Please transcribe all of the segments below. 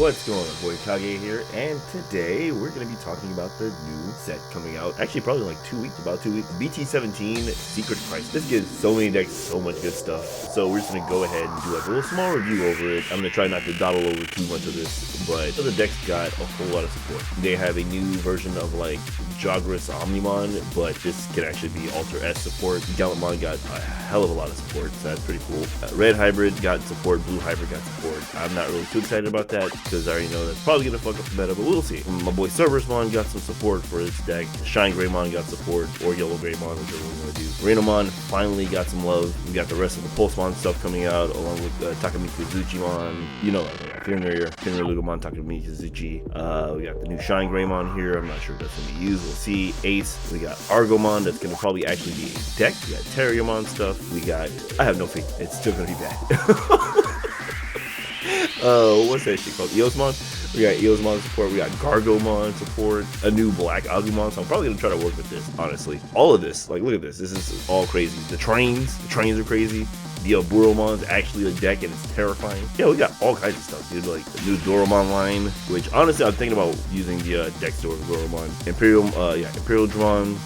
What's going on, boy? Kage here, and today we're going to be talking about the new set coming out. Actually, probably like 2 weeks, about 2 weeks. BT17 Secret Crisis. This gives so many decks so much good stuff. So we're just going to go ahead and do like a little small review over it. I'm going to try not to dawdle over too much of this, but the deck's got a whole lot of support. They have a new version of like Jogris Omnimon, but this can actually be Alter S support. Galantmon got a hell of a lot of support, so that's pretty cool. Red Hybrid got support, Blue Hybrid got support. I'm not really too excited about that because I already know that's probably gonna fuck up the meta, but we'll see. My boy Cerberusmon got some support for his deck. Shine Greymon got support, or Yellow Greymon, whichever one you want to do. Rainomon finally got some love. We got the rest of the Pulsemon stuff coming out, along with Takamiku Zuchimon. You know, Fenrir Lugomon, Takamiku Zuchi. We got the new Shine Greymon here. I'm not sure if that's gonna be used. We'll see. Ace. We got Argomon. That's gonna probably actually be a deck. We got Terriermon stuff. We got. I have no faith. It's still gonna be bad. What's that shit called? Eosmon? We got Eosmon support, we got Gargomon support, a new black Agumon, so I'm probably gonna try to work with this, honestly. All of this, like look at this is all crazy. The trains are crazy. The Buromon's actually a deck and it's terrifying. Yeah, we got all kinds of stuff, dude. Like the new Doromon line, which honestly I'm thinking about using the deck store of Doromon. Imperial Dron,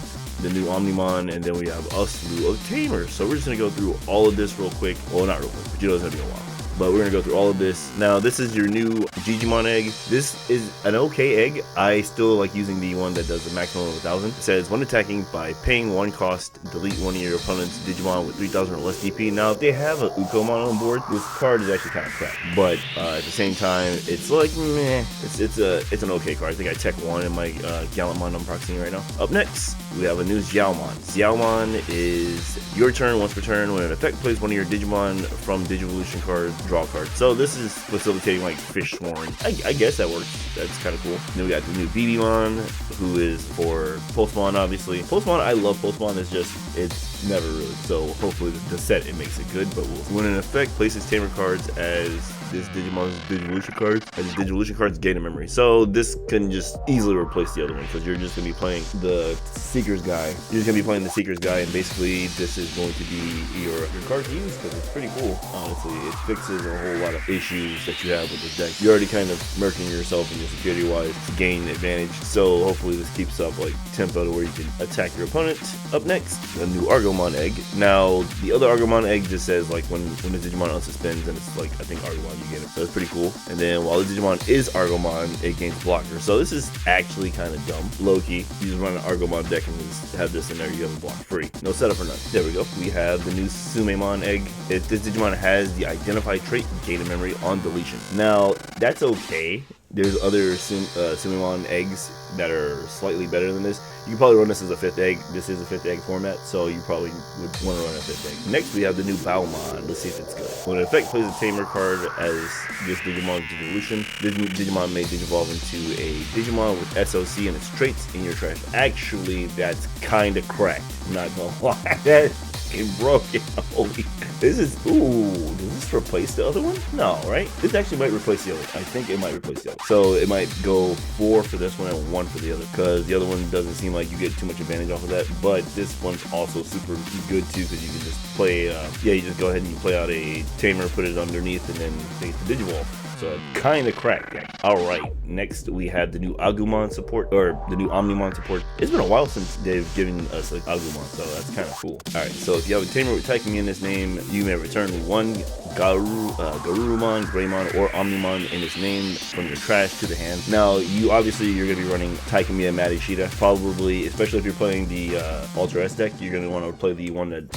the new Omnimon, and then we have a slew of Tamers. So we're just gonna go through all of this real quick. Well, not real quick, but you know it's gonna be a while. But we're gonna go through all of this. Now, this is your new Digimon egg. This is an okay egg. I still like using the one that does the maximum of 1,000. It says, when attacking by paying 1 cost, delete one of your opponent's Digimon with 3,000 or less DP. Now, if they have a Ukomon on board, this card is actually kind of crap. But at the same time, it's like, meh. It's an okay card. I think I tech 1 in my Galantmon I'm proxying right now. Up next, we have a new Xiaomon. Xiaomon is your turn once per turn. When an effect plays one of your Digimon from Digivolution cards, draw a card. So this is facilitating like Fish Swarm. I guess that works. That's kind of cool. Then we got the new BBmon, who is for Pulsemon, obviously. Pulsemon, I love Pulsemon. It's never really. So hopefully the set, it makes it good, but we'll see. When an effect places Tamer cards as this Digimon's Digivolution cards, as his Digivolution cards gain a memory. So this can just easily replace the other one because you're just going to be playing the Seeker's Guy. You're just going to be playing the Seeker's Guy, and basically this is going to be your card to use because it's pretty cool. Honestly, it fixes a whole lot of issues that you have with this deck. You're already kind of murking yourself in your security wise to gain advantage. So hopefully this keeps up like tempo to where you can attack your opponent. Up next, a new Argomon egg. Now the other Argomon egg just says like when the Digimon unsuspends, and it's like I think Argomon you get it. So it's pretty cool. And then while the Digimon is Argomon, it gains blocker. So this is actually kind of dumb. Low-key, you just run an Argomon deck and just have this in there, you have a block free. No setup or nothing. There we go. We have the new Sumemon egg. If this Digimon has the identified trait, gain a memory on deletion. Now, that's okay. There's other Sumemon eggs that are slightly better than this. You can probably run this as a 5th egg. This is a 5th egg format, so you probably would want to run a 5th egg. Next, we have the new Baomon. Let's see if it's good. When an effect plays a Tamer card as this Digimon's Digivolution, this Digimon may Digivolve into a Digimon with SOC and its traits in your trash. Actually, that's kind of cracked. I'm not gonna lie. That fucking broken. Holy. This is, ooh, does this replace the other one? No, right? This actually might replace the other one. I think it might replace the other one. So it might go 4 for this one and 1 for the other, because the other one doesn't seem like you get too much advantage off of that. But this one's also super good too, because you can just play, you just go ahead and you play out a Tamer, put it underneath, and then take the Digivolve. So kind of cracked that. Alright, next we have the new Agumon support, or the new Omnimon support. It's been a while since they've given us like Agumon, so that's kind of cool. Alright, so if you have a Tamer with Taikami in its name, you may return 1 Garurumon, Greymon, or Omnimon in its name from your trash to the hand. Now, you're going to be running Taikami and Madishita. Probably, especially if you're playing the Ultra S deck, you're going to want to play the one that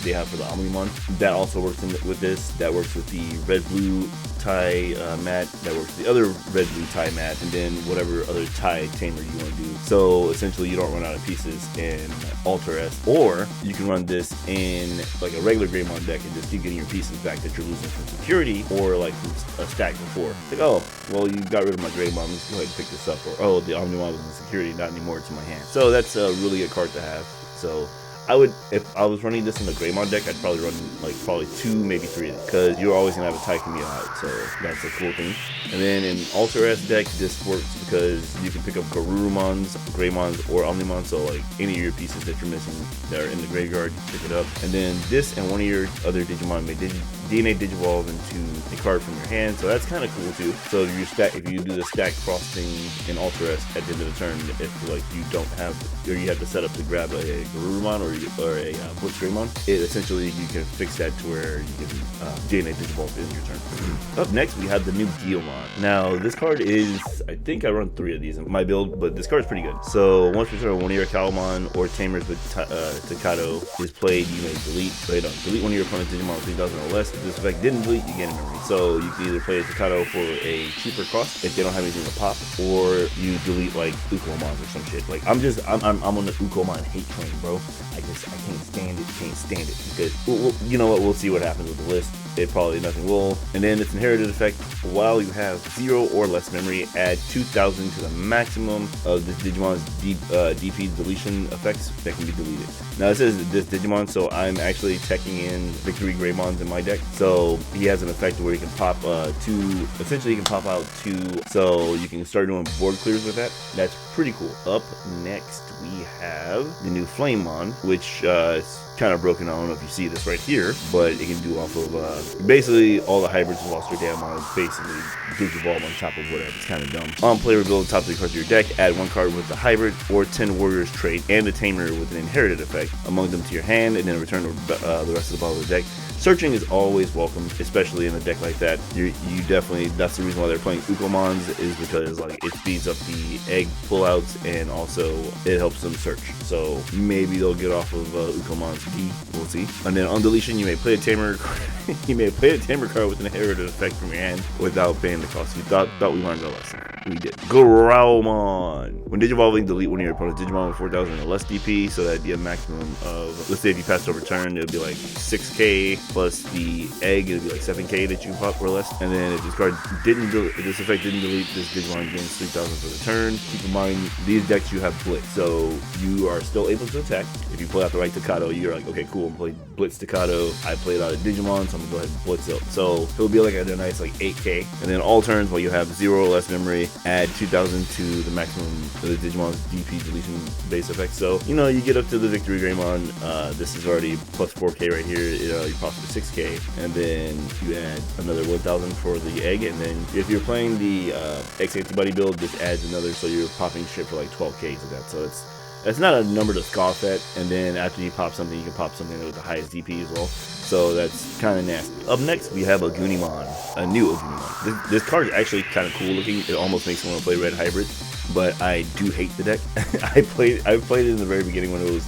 they have for the Omnimon. That also works with this. That works with the red-blue tie mat, that works with the other red-blue tie mat, and then whatever other tie Tamer you want to do. So essentially you don't run out of pieces in Ultra S, or you can run this in like a regular Greymon deck and just keep getting your pieces back that you're losing from security or like from a stack before. Like, oh, well, you got rid of my Greymon, let's go ahead and pick this up. Or, oh, the Omnimon was in security, not anymore, it's in my hand. So that's a really good card to have. So I would, if I was running this in the Greymon deck, I'd probably run like probably 2, maybe 3, because you're always gonna have a Taikami out, so that's a cool thing. And then in Ultra S deck, this works because you can pick up Garurumons, Greymons, or Omnimon, so like any of your pieces that you're missing that are in the graveyard, you pick it up. And then this and one of your other Digimon may DNA Digivolve into a card from your hand, so that's kind of cool too. So if you do the stack cross thing in Ultra at the end of the turn, if like you don't have, or you have to set up to grab a Garurumon or a Blitzgreymon, essentially you can fix that to where you can DNA Digivolve in your turn. Up next, we have the new Digimon. Now, this card is, I think I run 3 of these in my build, but this card is pretty good. So once per turn, one of your Calmon or Tamers with Takato is played, you may delete one of your opponent's Digimon with 3,000 or less. If this effect didn't delete, you gain a memory. So you can either play a Takato for a cheaper cost if they don't have anything to pop, or you delete like Ukomons or some shit. Like I'm on the Ukomon hate train, bro. I can't stand it because you know what? We'll see what happens with the list. It probably nothing will. And then its inherited effect, while you have 0 or less memory, add 2,000 to the maximum of this Digimon's DP deletion effects that can be deleted. Now it says this Digimon, so I'm actually teching in Victory Greymons in my deck. So he has an effect where he can pop essentially he can pop out 2, so you can start doing board clears with that. That's pretty cool. Up next we have the new Flamemon, which is kind of broken. I don't know if you see this right here, but it can do off of basically all the hybrids have lost their damn mind, basically Digivolve on top of whatever. It's kind of dumb. On play, reveal the top 3 cards of your deck, add 1 card with the hybrid or 10 warriors trait and a tamer with an inherited effect among them to your hand, and then return the rest of the bottom of the deck. Searching is always welcome, especially in a deck like that. You definitely, that's the reason why they're playing Ukomons, is because like it speeds up the egg pullouts and also it helps them search. So maybe they'll get off of Ukomons D. We'll see. And then on deletion, you may play a tamer. You may play a tamer card with an inherited effect from your hand without paying the cost. You thought we learned our lesson. We did. Growlmon. When digivolving, delete one of your opponent's Digimon with 4,000 or less DP, so that'd be a maximum of, let's say if you passed over turn, it would be like 6k plus the egg, it would be like 7k that you pop or less. And then if this card if this effect didn't delete, this Digimon gains 3,000 for the turn. Keep in mind, these decks you have Blitz, so you are still able to attack. If you pull out the right Takato, you're like, okay, cool, I'm playing Blitz Takato. I played out a Digimon, so I'm gonna go ahead and Blitz it. So it'll be like a nice like 8k. And then all turns, while you have 0 or less memory, add 2,000 to the maximum of the Digimon's DP deletion base effect. So, you know, you get up to the Victory Greymon. This is already plus 4k right here. You pop to 6k, and then you add another 1,000 for the egg. And then if you're playing the X Antibody build, this adds another, so you're popping shit for like 12k to that. So it's not a number to scoff at. And then after you pop something, you can pop something with the highest DP as well. So that's kind of nasty. Up next, we have Agunimon, a new Agunimon. This card is actually kind of cool looking. It almost makes me want to play Red Hybrid, but I do hate the deck. I played it in the very beginning when it was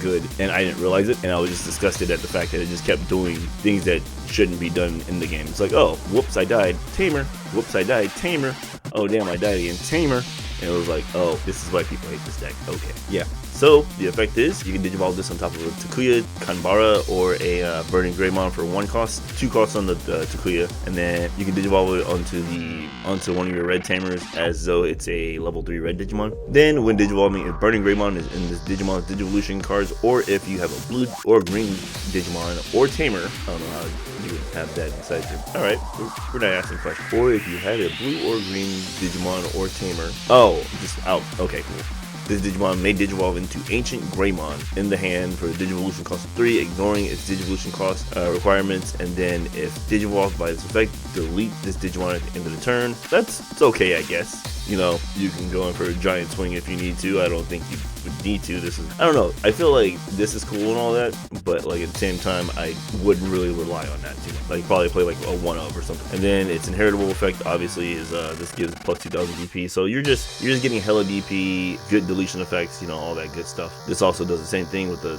good, and I didn't realize it, and I was just disgusted at the fact that it just kept doing things that shouldn't be done in the game. It's like, oh, whoops, I died, Tamer. Whoops, I died, Tamer. Oh, damn, I died again, Tamer. And it was like, oh, this is why people hate this deck. Okay, yeah. So the effect is you can digivolve this on top of a Takuya, Kanbara, or a Burning Greymon for 1 cost, 2 costs on the Takuya, and then you can digivolve it onto one of your red tamers as though it's a level 3 red Digimon. Then when digivolving, if Burning Greymon is in this Digimon's Digivolution cards, or if you have a blue or green Digimon or tamer, I don't know how you would have that inside your. All right, we're not asking questions. Or if you had a blue or green Digimon or tamer. Oh, just out. Okay, cool. This Digimon may digivolve into Ancient Greymon in the hand for a Digivolution cost of 3, ignoring its Digivolution cost requirements, and then if digivolved by this effect, delete this Digimon at the end of the turn. It's okay, I guess. You know, you can go in for a giant swing if you need to. I don't think you would need to. I don't know. I feel like this is cool and all that, but like at the same time, I wouldn't really rely on that too much. Like probably play like a 1-of or something. And then its inheritable effect obviously is this gives plus 2,000 DP. So you're just getting hella DP, good deletion effects, you know, all that good stuff. This also does the same thing with the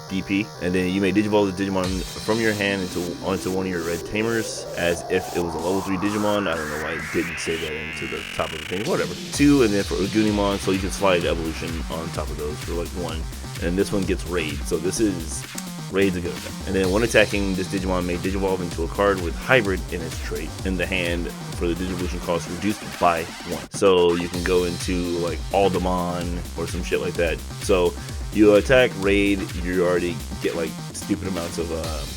DP. And then you may digivolve the Digimon from your hand onto one of your red tamers as if it was a level 3 Digimon. I don't know why it didn't say that into the top of the thing. Whatever. 2, and then for Agunimon, so you can slide evolution on top of those for like 1. And this one gets raid, so this is raid's a good effect. And then when attacking, this Digimon may digivolve into a card with hybrid in its trait in the hand for the Digivolution cost reduced by 1. So you can go into like Aldemon or some shit like that. So you attack, raid, you already get like stupid amounts of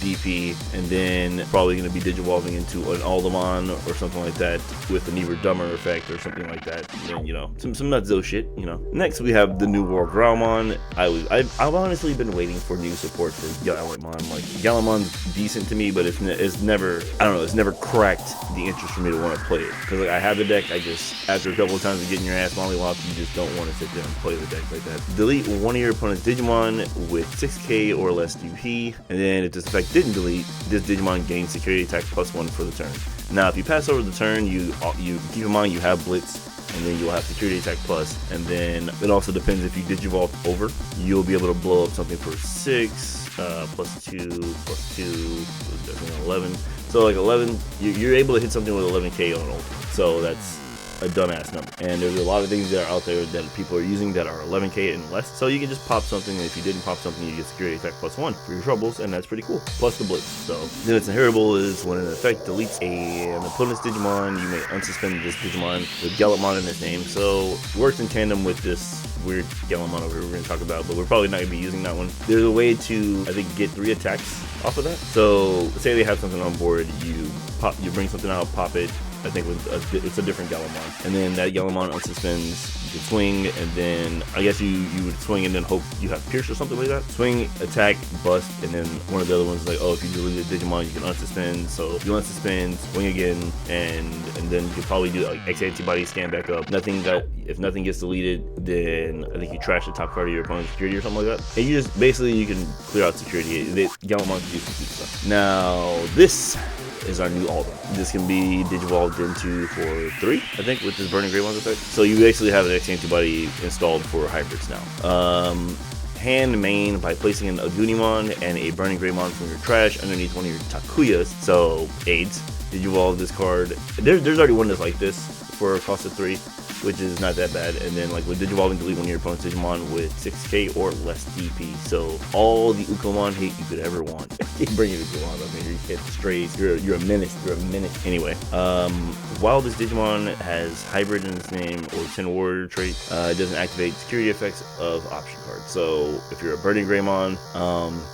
DP, and then probably going to be digivolving into an Alderman or something like that with an even dumber effect or something like that. And then, you know, some nutso shit, you know. Next we have the new World Growlmon. I've honestly been waiting for new support for Gallimon. Like, Gallimon's decent to me, but it's never, I don't know, it's never cracked the interest for me to want to play it. Because like, I have the deck, I just, after a couple of times of getting your ass mollywopped, you just don't want to sit there and play the deck like that. Delete one of your opponent's Digimon with 6k or less DP, and then if this effect didn't delete, this Digimon gains security attack +1 for the turn. Now, if you pass over the turn, you keep in mind you have Blitz, and then you'll have security attack plus, and then it also depends if you digivolve over, you'll be able to blow up something for 6, +2, that's 11. So like 11, you're able to hit something with 11k on ult. So that's a dumbass number. And there's a lot of things that are out there that people are using that are 11k and less. So you can just pop something, and if you didn't pop something, you get security attack +1 for your troubles, and that's pretty cool. Plus the Blitz. So then its inheritable is when an effect deletes an opponent's Digimon, you may unsuspend this Digimon with Gallimon in its name. So it works in tandem with this weird Gallimon over here we're going to talk about, but we're probably not going to be using that one. There's a way to, I think, get 3 attacks off of that. So say they have something on board, you bring something out, pop it, I think it's a different Gallimon, and then that Gallimon unsuspends. You can swing, and then I guess you would swing and then hope you have Pierce or something like that. Swing, attack, bust, and then one of the other ones is like, oh, if you delete a Digimon, you can unsuspend. So if you unsuspend, swing again, and then you could probably do like X antibody, scan back up. If nothing gets deleted, then I think you trash the top card of your opponent's security or something like that. And you just basically you can clear out security. Gallimon can do some good stuff. Now this is our new Alder. This can be digivolved into for 3, I think, with this Burning Greymon effect. So you basically have an X antibody installed for hybrids now. Hand main by placing an Agunimon and a Burning Greymon from your trash underneath one of your Takuyas, so aids. Digivolve this card. There's already one that's like this for a cost of 3, which is not that bad. And then like with digivolving, delete one of your opponent's Digimon with 6k or less DP. So all the Ukomon hate you could ever want. Bring your Ukomon up here. You hit strays. You're a menace. You're a menace. Anyway, while this Digimon has hybrid in its name or 10 warrior trait, it doesn't activate security effects of option cards. So if you're a Burning Greymon,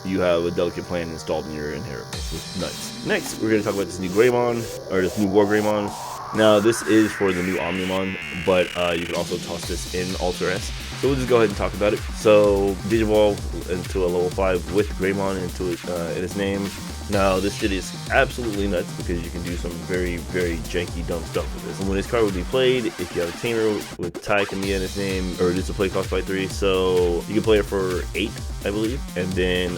you have a Delicate Plan installed in your inheritable, which is nuts. Next, we're going to talk about this new Greymon, or this new War Greymon. Now, this is for the new Omnimon, but you can also toss this in Alter S. So we'll just go ahead and talk about it. So, Digivolve into a level 5 with Greymon into in its name. Now, this shit is absolutely nuts because you can do some very, very janky, dumb stuff with this. And when this card will be played, if you have a tamer with Tai Kamiya in its name, or just a play cost by 3, so you can play it for 8, I believe. And then,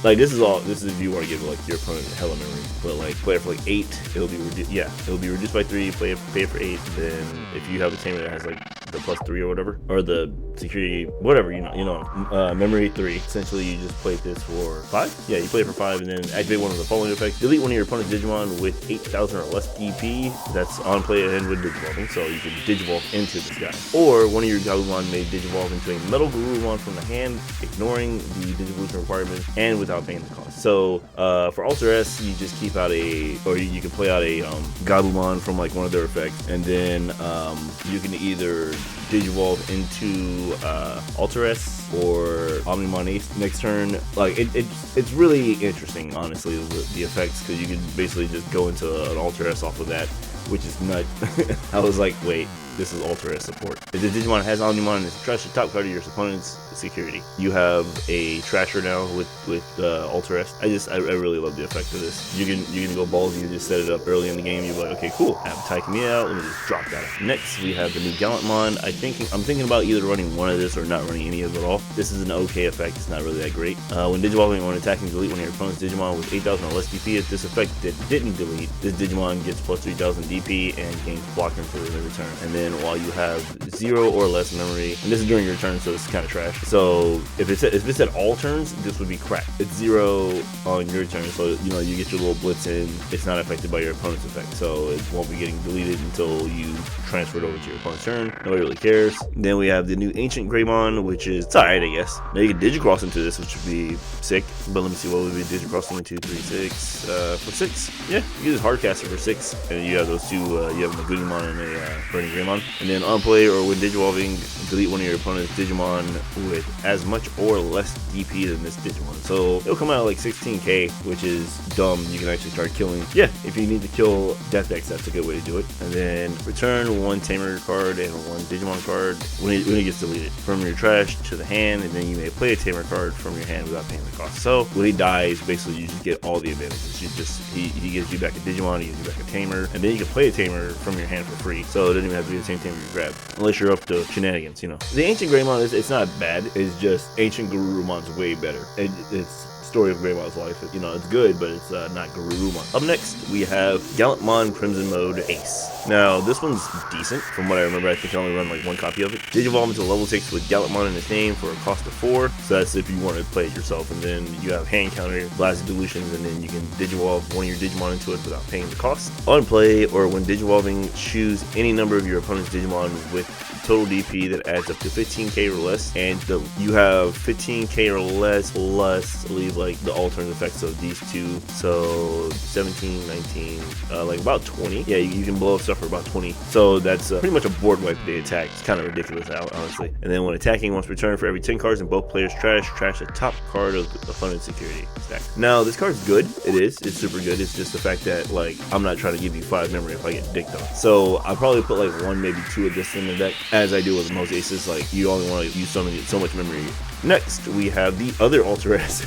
like, this is if you want to give like your opponent hella memory, but like play it for like 8, it'll be reduced. Yeah, it'll be reduced by 3. Pay it for 8. Then if you have a tamer that has like the +3 or whatever, or the security, whatever, memory 3. Essentially, you just play this for 5. Yeah, you play it for 5, and then activate one of the following effects. Delete one of your opponent's Digimon with 8,000 or less DP. That's on play and with digivolving, so you can digivolve into this guy. Or one of your Galumon may digivolve into a Metal Garurumon from the hand, ignoring the digivolution requirement and without paying the cost. So for Alter S, you just keep out you can play out a Galumon from like one of their effects, and then you can either digivolve into Alter S or Omnimon next turn. Like it's really interesting, honestly, the effects, because you can basically just go into an Alter S off of that, which is nuts. I was like, wait, this is Alter S support. If the Digimon has Omnimon, it's trash the top card of your opponent's security. You have a Trasher now with Alter S. I really love the effect of this. You can go balls. You can just set it up early in the game. You're like, okay, cool. I have Tai Kamiya out. Let me just drop that. Next, we have the new Gallantmon. I'm thinking about either running one of this or not running any of it at all. This is an okay effect. It's not really that great. When digivolving, when attacking, delete one of your opponent's Digimon with 8,000 or less DP. If this effect that didn't delete, this Digimon gets plus 3,000 DP and gains blocking for the return. And then while you have 0 or less memory, and this is during your turn, so it's kind of trash. So if it said all turns, this would be crap. It's 0 on your turn, so you get your little blitz in. It's not affected by your opponent's effect, so it won't be getting deleted until you transfer it over to your opponent's turn. Nobody really cares. Then we have the new Ancient Greymon, which is alright, I guess. Now you can Digicross into this, which would be sick. But let me see, what would be Digicrossing into 3, 6 for 6? Yeah, you can just Hardcaster for 6, and you have those two. You have a Goodymon and a Burning Greymon. Digimon. And then on play or when Digivolving, delete one of your opponent's Digimon with as much or less DP than this Digimon. So it'll come out like 16k, which is dumb. You can actually start killing. Yeah, if you need to kill Death Decks, that's a good way to do it. And then return one Tamer card and one Digimon card when it gets deleted from your trash to the hand, and then you may play a Tamer card from your hand without paying the cost. So when he dies, basically you just get all the advantages. He gives you back a Digimon, he gives you back a Tamer, and then you can play a Tamer from your hand for free. So it doesn't even have to be the same Tamer you grab, unless you're up to shenanigans, you know. The Ancient Greymon it's not bad. It's just Ancient Garurumon's way better. It's Story of Greymon's life. You know, it's good, but it's not Garurumon. Up next, we have Gallantmon Crimson Mode Ace. Now, this one's decent. From what I remember, I think I only run like one copy of it. Digivolve into level 6 with Gallantmon in its name for a cost of 4. So that's if you want to play it yourself. And then you have hand counter, blasted dilutions, and then you can Digivolve one of your Digimon into it without paying the cost. On play or when Digivolving, choose any number of your opponent's Digimon with total DP that adds up to 15k or less, and you have 15k or less plus, I believe, like the alternate effects of these two, so 17, 19, like about 20. Yeah, you can blow up stuff for about 20. So that's pretty much a board wipe they attack. It's kind of ridiculous, honestly. And then when attacking, once per turn, for every 10 cards in both players' trash the top card of the opponent's security stack. Now this card's good. It's super good. It's just the fact that like I'm not trying to give you 5 memory if I get dicked on. So I'll probably put like 1, maybe 2 of this in the deck, as I do with most aces. Like you only want to use so much memory. Next, we have the other Alter S.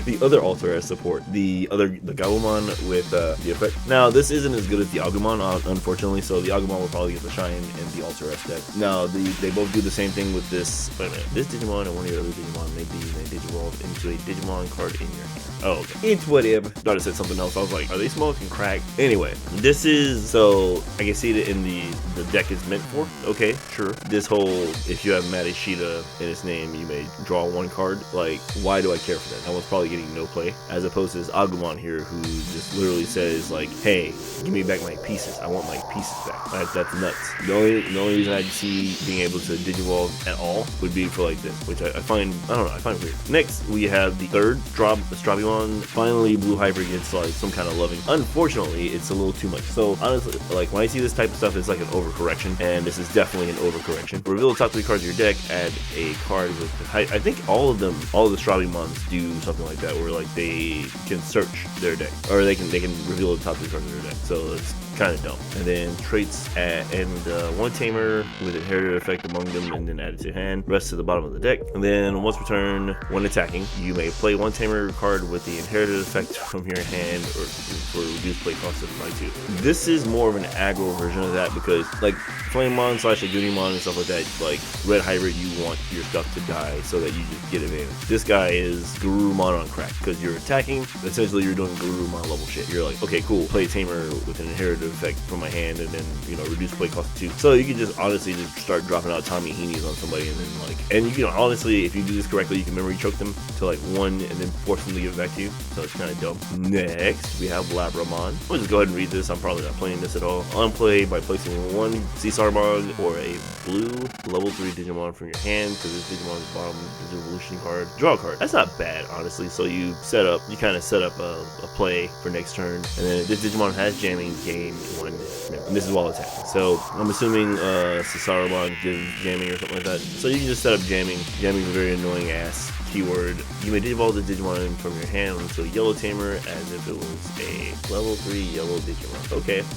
The other Alter S support, the Gabumon with the effect. Now, this isn't as good as the Agumon, unfortunately, so the Agumon will probably get the shine in the Alter S deck. Now, they both do the same thing with this. Wait a minute. This Digimon and one of your other Digimon may Digivolve into a Digimon card in your hand. Oh, okay. It's whatever. Thought I said something else. I was like, are they smoking crack? Anyway, this is, so I can see that in the deck is meant for. Okay, sure. This whole, if you have Madashida in its name, you may draw 1 card. Like, why do I care for that? That one's probably getting no play, as opposed to this Agumon here, who just literally says like, hey, give me back my pieces. I want my pieces back. That's nuts. The only reason I see being able to Digivolve at all would be for like this, which I find, I don't know, I find weird. Next, we have the third Strabimon. Finally, Blue Hybrid gets like some kind of loving. Unfortunately, it's a little too much. So honestly, like when I see this type of stuff, it's like an overcorrection, and this is definitely an overcorrection. Reveal the top 3 cards of your deck, add a card with I think all of the Strabimons do something like that, where like they can search their deck, or they can reveal the top 3 cards of their deck. So it's kind of dumb. And then traits and 1 Tamer with inherited effect among them, and then add it to hand. Rest to the bottom of the deck. And then once per turn, when attacking, you may play 1 Tamer card with the inherited effect from your hand, or for reduced play cost of by 2. This is more of an aggro version of that, because like Flamemon / Agumon and stuff like that, like Red Hybrid, you want your stuff to die so that you just get advantage. This guy is Garurumon on crack, because you're attacking, essentially you're doing Garurumon level shit. You're like, okay, cool, play Tamer with an inherited effect from my hand, and then, you know, reduce play cost of 2. So you can just honestly just start dropping out Tommy Heenies on somebody, and then like, and you can honestly, if you do this correctly, you can memory choke them to like 1 and then force them to give it back to you. So it's kind of dumb. Next, we have Labramon. I'll just go ahead and read this. I'm probably not playing this at all. On play, by placing 1 Caesarmon or a blue level 3 Digimon from your hand to this Digimon's bottom evolution card. Draw a card. That's not bad, honestly. So you kind of set up a play for next turn, and then if this Digimon has jamming, gain 1. And this is while attacking. So I'm assuming Caesarmon gives jamming or something like that. So you can just set up jamming. Jamming is a very annoying ass keyword. You may Digivolve the Digimon from your hand into a yellow Tamer as if it was a level 3 yellow Digimon.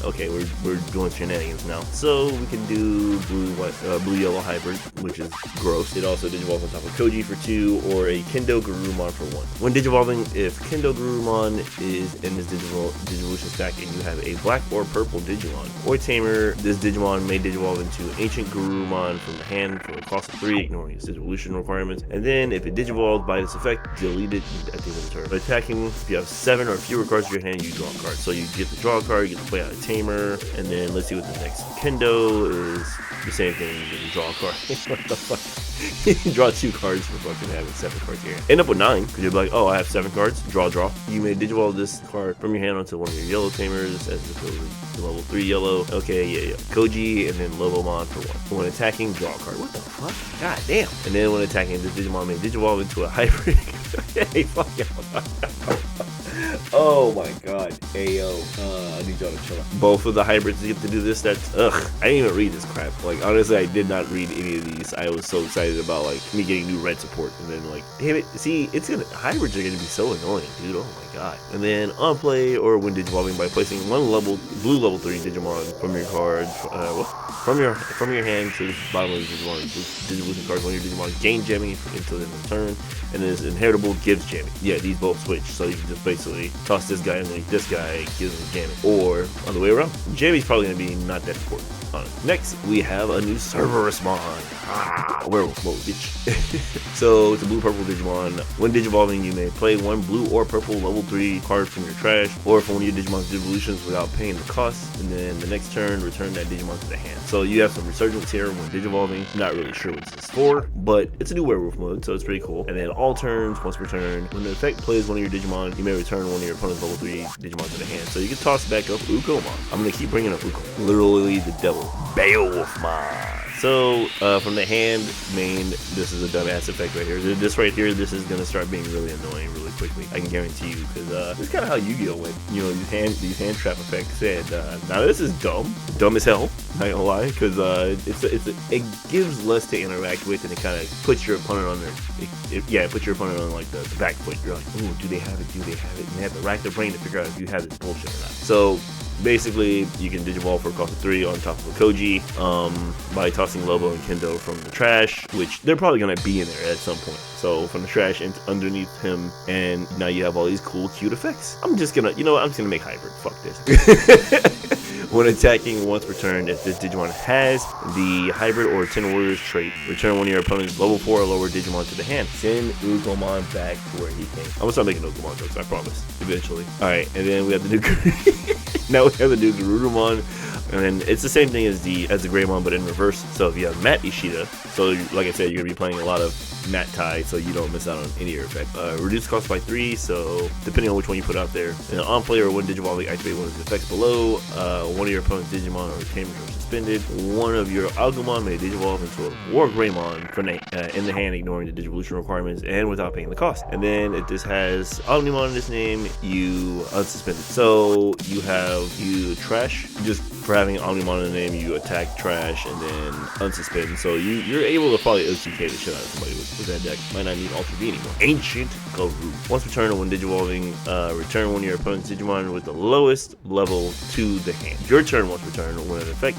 Okay, we're doing shenanigans now. So we can do blue yellow hybrid, which is gross. It also Digivolves on top of Koji for 2, or a Kendo Garurumon for 1. When Digivolving, if Kendo Garurumon is in this Digivolution stack and you have a black or purple Digimon or Tamer, this Digimon may Digivolve into Ancient Garurumon from the hand for a cost of 3, ignoring its Digivolution requirements. And then if it Digivolves by this effect, delete it at the end of the turn. But attacking, if you have 7 or fewer cards in your hand, you draw a card. So you get to draw a card, you get to play out a Tamer, and then let's see what the next. Kendo is the same thing, you get to draw a card. What the fuck? You draw 2 cards for fucking having 7 cards here. End up with 9, because you'll be like, oh, I have 7 cards, draw. You may Digivolve this card from your hand onto one of your yellow Tamers as if it was level 3 yellow. Okay, yeah. Koji, and then Lobomon for 1. When attacking, draw a card. What the fuck? God damn. And then when attacking, this Digimon may Digivolve into a hybrid. Hey, fuck yeah. Oh my god. Ayo. I need y'all to chill out. Both of the hybrids get to do this. That's ugh. I didn't even read this crap. Like honestly, I did not read any of these. I was so excited about like me getting new red support, and then like, damn it. See, it's gonna hybrids are gonna be so annoying, dude. Oh my god. And then on play or when digivolving by placing one blue level 3 Digimon from your card, from your hand to the bottom of the Digimon. Digivolution cards on your Digimon gain jamming until the end of the turn, and this inheritable gives jamming. Yeah, these both switch, so you can just basically toss this guy underneath this guy, gives him jamming, or other way around. Jamming's probably gonna be not that important. Next, we have a new server respawn. Werewolf mode, bitch. So it's a blue-purple Digimon. When digivolving, you may play one blue or purple level 3 card from your trash, or from one of your Digimon's devolutions without paying the cost. And then the next turn, return that Digimon to the hand. So you have some resurgence here when digivolving. I'm not really sure what this is for, but it's a new werewolf mode, so it's pretty cool. And then all turns, once per turn, when the effect plays one of your Digimon, you may return one of your opponent's level 3 Digimon to the hand. So you can toss back up Ukomon. I'm gonna keep bringing up Ukomon. Literally the devil. Beowulfmon. So from the hand main, this is a dumbass effect right here. This right here, this is gonna start being really annoying really quickly. I can guarantee you, because this is kind of how Yu-Gi-Oh went. You know, these hand trap effects. And now this is dumb as hell. Not gonna lie, because it gives less to interact with, and it kind of puts your opponent on their puts your opponent on like the back foot. You're like, ooh, do they have it? Do they have it? And they have to rack their brain to figure out if you have this bullshit or not. So basically, you can digivolve for a cost of 3 on top of a Koji by tossing Lobo and Kendo from the trash, which they're probably going to be in there at some point. So from the trash and underneath him, and now you have all these cool, cute effects. I'm just going to, you know what, I'm just going to make hybrid. Fuck this. When attacking once per turn, if this Digimon has the hybrid or 10 warriors trait, return one of your opponent's level 4 or lower Digimon to the hand. Send Ukomon back to where he came. I'm gonna start making Ukomon jokes, I promise. Eventually. Alright, and then we have the new now we have the new Garurumon. And it's the same thing as the Greymon, but in reverse. So if you have Matt Ishida, so like I said, you're gonna be playing a lot of Matt Tai, so you don't miss out on any of your effect. Reduce cost by 3, so depending on which one you put out there. And on player or when digivolving, activate one of the effects below. One of your opponent's Digimon or Tamers are suspended. One of your Agumon may digivolve into a War Greymon from in the hand, ignoring the digivolution requirements and without paying the cost. And then if this has Omnimon in its name, you unsuspended. So you trash, just for having Omnimon in the name, you attack, trash, and then unsuspend. So you're able to probably OTK the shit out of somebody with that deck. Might not need Ultra V anymore. Ancient Garu. Once per turn, when digivolving, return one of your opponent's Digimon with the lowest level to the hand. Your turn once per turn, when an effect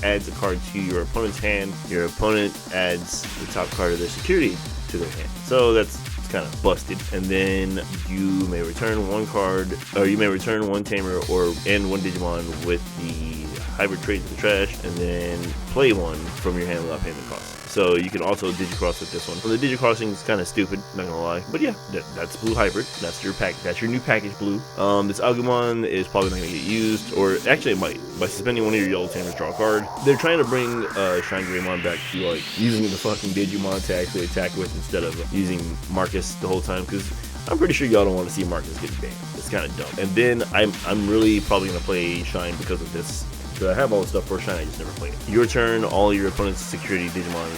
adds a card to your opponent's hand, your opponent adds the top card of their security to their hand. So that's kind of busted. And then you may return one card, or you may return one Tamer and one Digimon with the hybrid trait to the trash, and then play one from your hand without paying the cost. So you can also digicross with this one. Well, the digicrossing is kind of stupid, not gonna lie, but yeah, that's blue hybrid. That's your pack. That's your new package blue. This Agumon is probably not gonna get used, or actually it might. By suspending one of your yellow Tamers, draw a card. They're trying to bring Shine Greymon back to like using the fucking Digimon to actually attack with instead of using Marcus the whole time, because I'm pretty sure y'all don't want to see Marcus get banned. It's kind of dumb. And then I'm really probably gonna play Shine because of this. So I have all the stuff for Shine, I just never played it. Your turn, all your opponent's security Digimon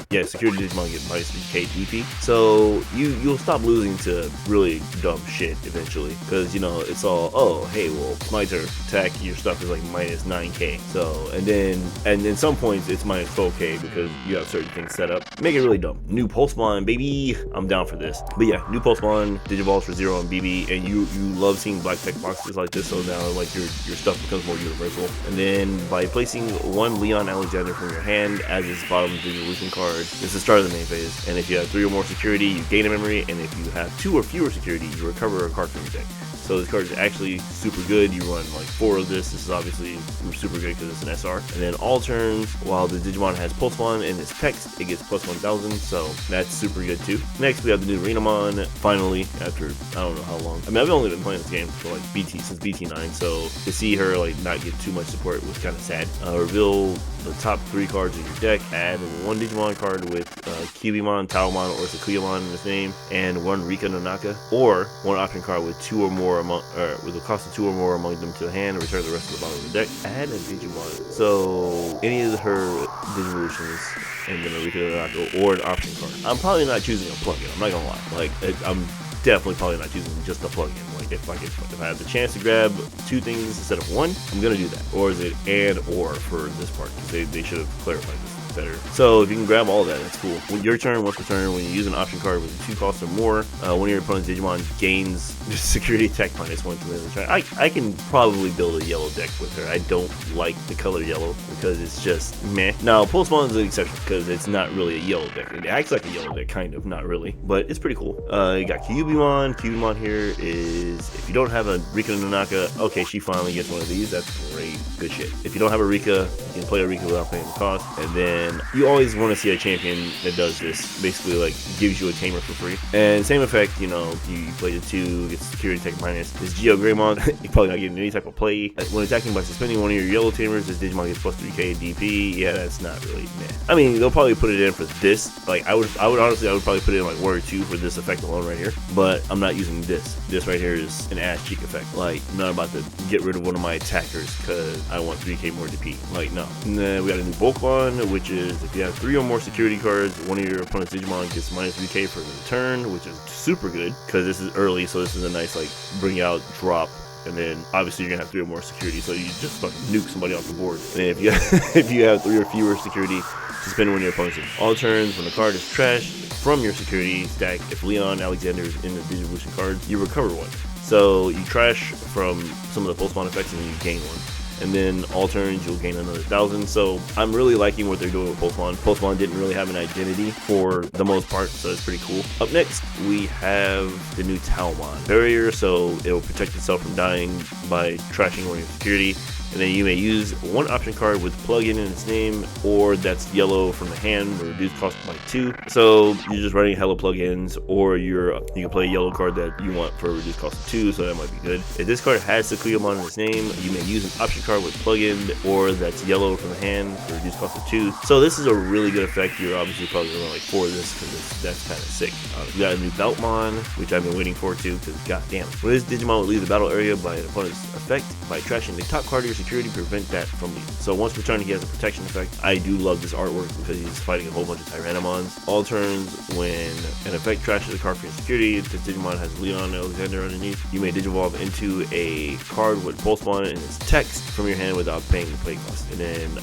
get minus 3k DP. So you'll stop losing to really dumb shit eventually. Because, you know, it's all, oh, hey, well, my turn. Attack, your stuff is like minus 9k. So, and then some points it's minus 12k because you have certain things set up. Make it really dumb. New Pulsemon, baby. I'm down for this. But yeah, new Pulsemon, Digivolves for 0 on BB. And you love seeing black tech boxes like this. So now, like, your stuff becomes more universal. And then by placing one Leon Alexander from your hand as its bottom Digievolution card, this is the start of the main phase. And if you have 3 or more security, you gain a memory, and if you have 2 or fewer security, you recover a card from your deck. So this card is actually super good. You run like 4 of this. This is obviously super good because it's an SR. And then all turns, while the Digimon has Pulsemon in its text, it gets plus 1000. So that's super good too. Next, we have the new Renamon. Finally, after I don't know how long. I mean, I've only been playing this game for like since BT9. So to see her like not get too much support was kind of sad. Reveal the top 3 cards of your deck. Add 1 Digimon card with Cubimon, Taomon, or Sakuyamon in its name, and 1 Rika Nonaka, or 1 option card with 2 or more with a cost of 2 or more among them to the hand, and return the rest of the bottom of the deck. Add a Digimon. So any of her Digivolutions, and then a Rika Nonaka or an option card. I'm probably not choosing a plugin. I'm not gonna lie. Like I'm definitely probably not choosing just a plugin. Like Like if I have the chance to grab 2 things instead of 1, I'm gonna do that. Or is it and or for this part? Because they should have clarified this better. So if you can grab all of that, that's cool. When your turn, once per turn, when you use an option card with 2 costs or more, one of your opponent's Digimon gains security attack -1 to the other turn. I can probably build a yellow deck with her. I don't like the color yellow because it's just meh. Now, Pulsemon is an exception because it's not really a yellow deck. It acts like a yellow deck, kind of, not really, but it's pretty cool. You got Kyubimon. Kyubimon here is, if you don't have a Rika Nanaka, okay, she finally gets one of these. That's great. Good shit. If you don't have a Rika, you can play a Rika without paying the cost. And then you always want to see a champion that does this, basically like gives you a tamer for free. And same effect, you know, you play the 2, gets security attack minus. This Geo Greymon, you're probably not getting any type of play. When attacking by suspending one of your yellow tamers, this Digimon gets plus 3k DP. Yeah, that's not really meh. I mean, they'll probably put it in for this. Like I would honestly, I would probably put it in like 1 or 2 for this effect alone right here. But I'm not using this. This right here is an ass cheek effect. Like, I'm not about to get rid of one of my attackers because I want 3k more DP. Like, no. And then we got a new Volkmon, which is if you have 3 or more security cards, one of your opponent's Digimon gets minus 3k for the turn, which is super good because this is early, so this is a nice like bring out drop. And then obviously you're gonna have 3 or more security, so you just fucking nuke somebody off the board. And if you if you have 3 or fewer security, suspend one of your opponent's. All turns when the card is trashed from your security stack, if Leon Alexander is in the Digivolution cards, you recover 1. So you trash from some of the Pulsemon effects and you gain 1. And then all turns you'll gain another 1,000. So I'm really liking what they're doing with Pulsemon. Pulsemon didn't really have an identity for the most part, so it's pretty cool. Up next we have the new Taomon barrier, so it will protect itself from dying by trashing one of your security. And then you may use 1 option card with plug-in in its name, or that's yellow from the hand, or reduced cost by 2. So you're just running hella plug-ins, or you can play a yellow card that you want for a reduced cost of 2, so that might be good. If this card has Sakuyamon in its name, you may use an option card with plug-in, or that's yellow from the hand for a reduced cost of 2. So this is a really good effect. You're obviously probably going to like 4 of this because that's kind of sick. We got a new Beltmon, which I've been waiting for too, because goddamn. When this Digimon will leave the battle area by an opponent's effect, by trashing the top card of your security, prevent that from leaving. So once per turn he has a protection effect. I do love this artwork because he's fighting a whole bunch of Tyrannomons. All turns when an effect trashes a card for your security, this Digimon has Leon Alexander underneath, you may Digivolve into a card with Pulsemon and its text from your hand without paying the play cost. And then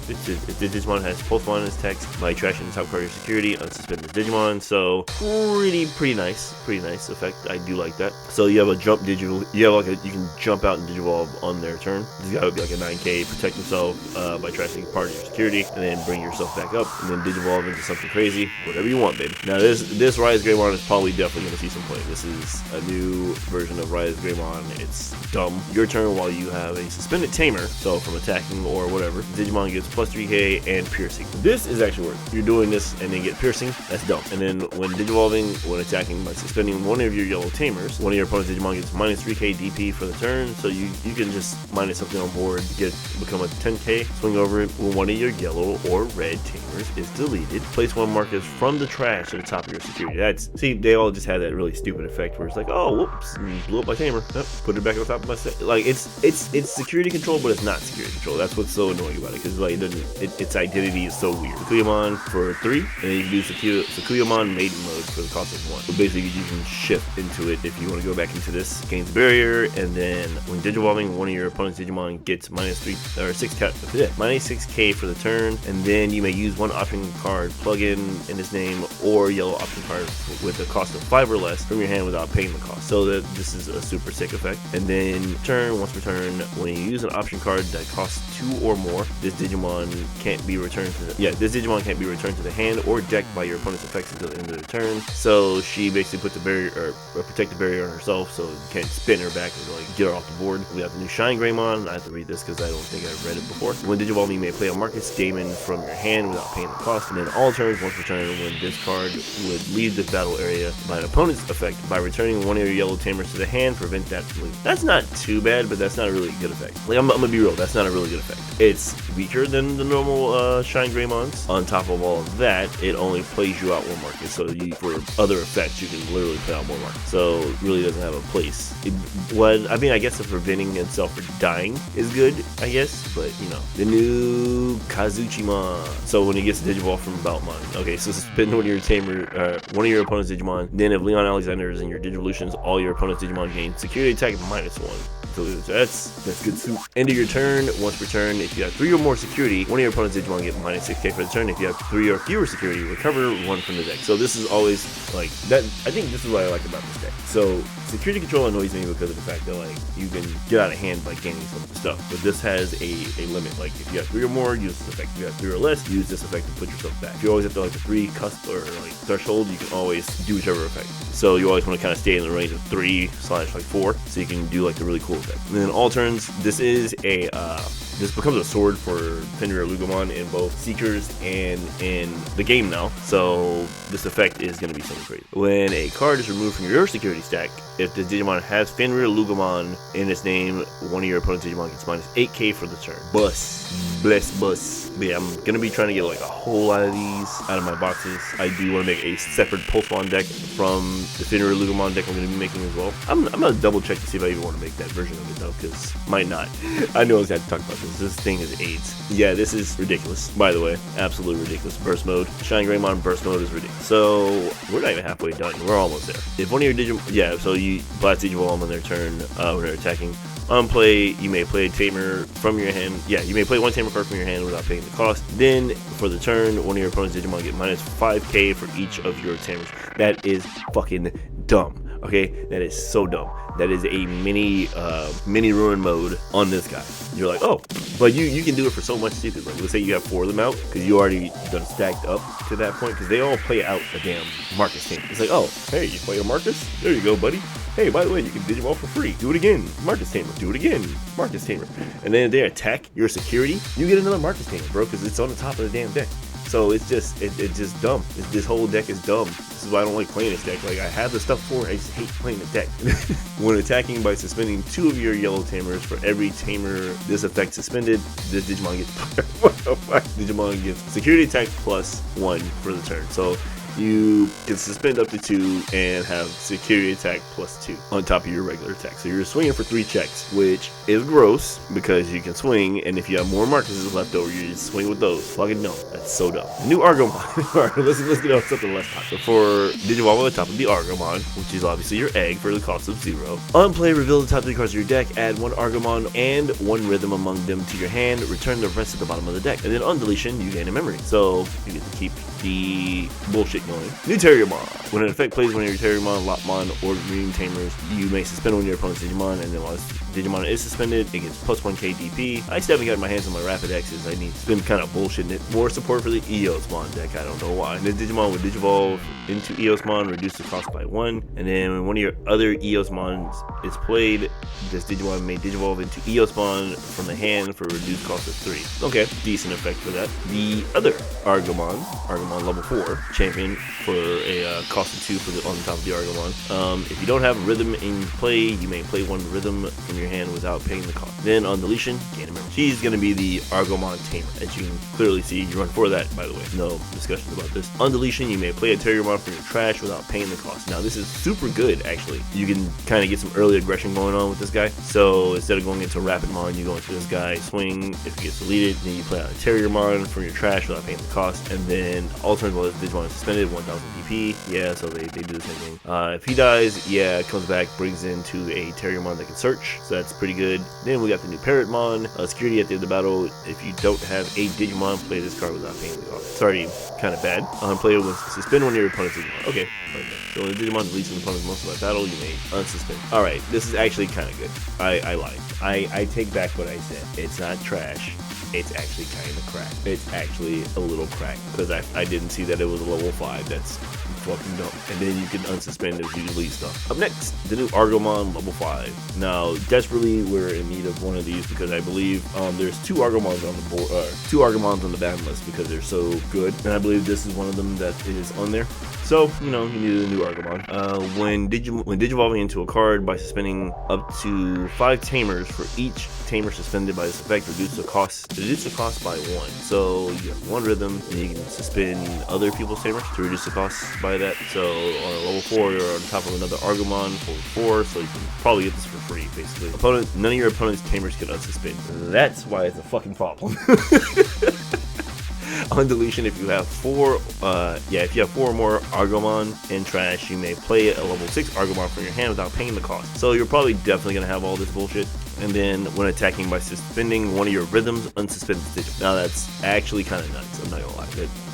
if the Digimon has Pulsemon in its text, by trashing the top card of your security, unsuspend the Digimon. So pretty nice effect. I do like that. So you have a jump digital, you can jump out and Digivolve on their turn. This guy would be like a 9k, protect himself by trashing part of your security, and then bring yourself back up, and then Digivolve into something crazy, whatever you want, baby. Now this Rise Greymon is probably definitely going to see some play. This is a new version of Rise Greymon. It's dumb. Your turn while you have a suspended tamer, so from attacking or whatever, Digimon gets plus 3k and piercing. This is actually worth. You're doing this and then get piercing, that's dumb. And then when Digivolving, when attacking by suspending one of your yellow tamers, one of your opponent's Digimon gets minus 3k DP for the turn, so you can just minus something on board, become a 10k, swing over it when one of your yellow or red tamers is deleted. Place 1 markers from the trash at the top of your security. See, they all just had that really stupid effect where it's like, oh, whoops, blew up my tamer. Yep, put it back on top of my set. Like it's security control, but it's not security control. That's what's so annoying about it, because like its identity is so weird. Sakuyamon for 3, and then you can do Sakuyamon maiden mode for the cost of 1. So basically you can shift into it if you want to go back into this. Gains barrier, and then when Digivolving, one of your opponent's Digimon gets minus 6k for the turn, and then you may use 1 option card plug-in in his name or yellow option card with a cost of 5 or less from your hand without paying the cost. So that this is a super sick effect. And then once per turn, when you use an option card that costs 2 or more, this Digimon can't be returned to the hand or deck by your opponent's effects until the end of the turn. So she basically puts a barrier or protective barrier on herself, so you can't spin her back and like get her off the board. We have the new Shine Greymon. I have to read this because I don't think I've read it before. When Digivolve, you may play a Marcus Damon from your hand without paying the cost. And then all turns, once per turn, when this card would leave the battle area by an opponent's effect, by returning one of your yellow tamers to the hand, prevent that from leaving. That's not too bad, but that's not a really good effect. Like I'm gonna be real, that's not a really good effect. It's weaker than the normal Shine Greymons. On top of all of that, it only plays you out 1 Marcus. So for other effects, you can literally play out 1 Marcus. So it really doesn't have a place. I guess the preventing itself from dying is good, I guess, but you know. The new Kazuchimon. So when he gets Digivolve from Beltmon. Okay, so suspend one of your one of your opponent's Digimon. Then if Leon Alexander is in your Digivolutions, all your opponent's Digimon gain security attack -1. So that's good soup. End of your turn. Once per turn, if you have 3 or more security, one of your opponent's Digimon get -6k for the turn. If you have 3 or fewer security, recover 1 from the deck. So this is always like that. I think this is what I like about this deck. So security control annoys me because of the fact that like you can get out of hand by gaining some stuff, but this has a limit. Like if you have 3 or more, use this effect. If you have 3 or less, use this effect to put yourself back. If you always have to like the 3 cusp or like threshold, you can always do whichever effect. So you always want to kind of stay in the range of 3/4, so you can do like the really cool effect. And then all turns, this is a this becomes a sword for Fenrir Lugomon in both Seekers and in the game now. So this effect is going to be something crazy. When a card is removed from your security stack, if the Digimon has Fenrir Lugomon in its name, one of your opponent's Digimon gets -8k for the turn. Bless. But yeah, I'm going to be trying to get like a whole lot of these out of my boxes. I do want to make a separate Pulsemon deck from the Fenrir Lugomon deck I'm going to be making as well. I'm going to double check to see if I even want to make that version of it though, because might not. I know I had to talk about this. This thing is AIDS. Yeah, this is ridiculous, by the way. Absolutely ridiculous. Burst mode. Shine Greymon burst mode is ridiculous. So we're not even halfway done. We're almost there. If one of your Digimon, yeah, so you blast Digivolve on their turn when they're attacking. On play, you may play a Tamer from your hand. Yeah, you may play 1 Tamer card from your hand without paying the cost. Then, for the turn, one of your opponent's Digimon get -5k for each of your Tamers. That is fucking dumb. Okay, that is so dumb. That is a mini ruin mode on this guy. You're like, oh, but you can do it for so much stupid. Like, let's say you have 4 of them out because you already done stacked up to that point because they all play out a damn Marcus Tamer. It's like, oh, hey, you play a Marcus? There you go, buddy. Hey, by the way, you can Digivolve for free. Do it again, Marcus Tamer. Do it again, Marcus Tamer. And then if they attack your security, you get another Marcus Tamer, bro, because it's on the top of the damn deck. So it's just dumb. This whole deck is dumb. This is why I don't like playing this deck. Like, I have the stuff for it, I just hate playing the deck. When attacking by suspending 2 of your yellow Tamers, for every Tamer this effect suspended, this Digimon gets what the fuck? Digimon gets security attack +1 for the turn. So you can suspend up to 2 and have security attack +2 on top of your regular attack. So you're swinging for 3 checks, which is gross because you can swing, and if you have more Marcuses left over, you just swing with those. Fucking no, that's so dumb. New Argomon. Alright, let's get on something less hot. So for Digivolve on the top of the Argomon, which is obviously your egg for the cost of 0. On play, reveal the top 3 cards of your deck, add 1 Argomon and 1 Rhythm among them to your hand, return the rest at the bottom of the deck. And then on deletion, you gain a memory. So you get to keep the bullshit going. New Terriermon. When an effect plays one of your Terriermon, Lopmon, or Dream Tamers, you may suspend one of your opponent's Digimon, and then once Digimon is suspended, it gets +1k DP. I still haven't got my hands on my Rapid X's. I need to spend kind of bullshitting it. More support for the Eosmon deck, I don't know why. And the Digimon would Digivolve into Eosmon, reduce the cost by 1, and then when one of your other Eosmons is played, this Digimon may Digivolve into Eosmon from the hand for a reduced cost of 3. Okay, decent effect for that. The other Argomon level 4 champion for a cost of 2 on the top of the Argomon. If you don't have Rhythm in play, you may play 1 Rhythm from your hand without paying the cost. Then on deletion, gain a memory. She's going to be the Argomon Tamer, as you can clearly see. You run for that, by the way. No discussions about this. On deletion, you may play a Terriermon from your trash without paying the cost. Now, this is super good, actually. You can kind of get some early aggression going on with this guy. So instead of going into Rapidmon, you go into this guy, swing. If he gets deleted, then you play out a Terriermon from your trash without paying the cost. And then alternatively, Digimon is suspended, 1000 DP. Yeah, so they do the same thing. If he dies, yeah, it comes back, brings into a Terriermon that can search. So that's pretty good. Then we got the new Parrotmon. Security at the end of the battle. If you don't have a Digimon, play this card without paying the cost. It's already kind of bad. Play it with suspend one of your opponent's Digimon. Okay. So when the Digimon deletes an opponent's most of that battle, you may unsuspend. Alright, this is actually kind of good. I lied. I take back what I said. It's not trash. It's actually kind of crack. It's actually a little crack because I didn't see that it was a level 5. That's fucking dumb. And then you can unsuspend as you delete stuff. Up next, the new Argomon level 5. Now, desperately, we're in need of one of these because I believe there's 2 Argomons on the board, 2 Argomons on the ban list because they're so good. And I believe this is one of them that is on there. So, you know, you need a new Argomon. When Digivolving into a card by suspending up to 5 Tamers for each Tamer suspended by this effect, reduce the cost by 1. So you have 1 Rhythm, and you can suspend other people's Tamers to reduce the cost by that. So on a level 4, you're on top of another Argomon for 4, so you can probably get this for free, basically. None of your opponent's tamers can unsuspend. That's why it's a fucking problem. On deletion, if you have four or more Argomon in trash, you may play a level 6 Argomon from your hand without paying the cost. So you're probably definitely gonna have all this bullshit. And then when attacking by suspending one of your rhythms, unsuspend the Digimon. Now that's actually kind of nuts, I'm not gonna lie.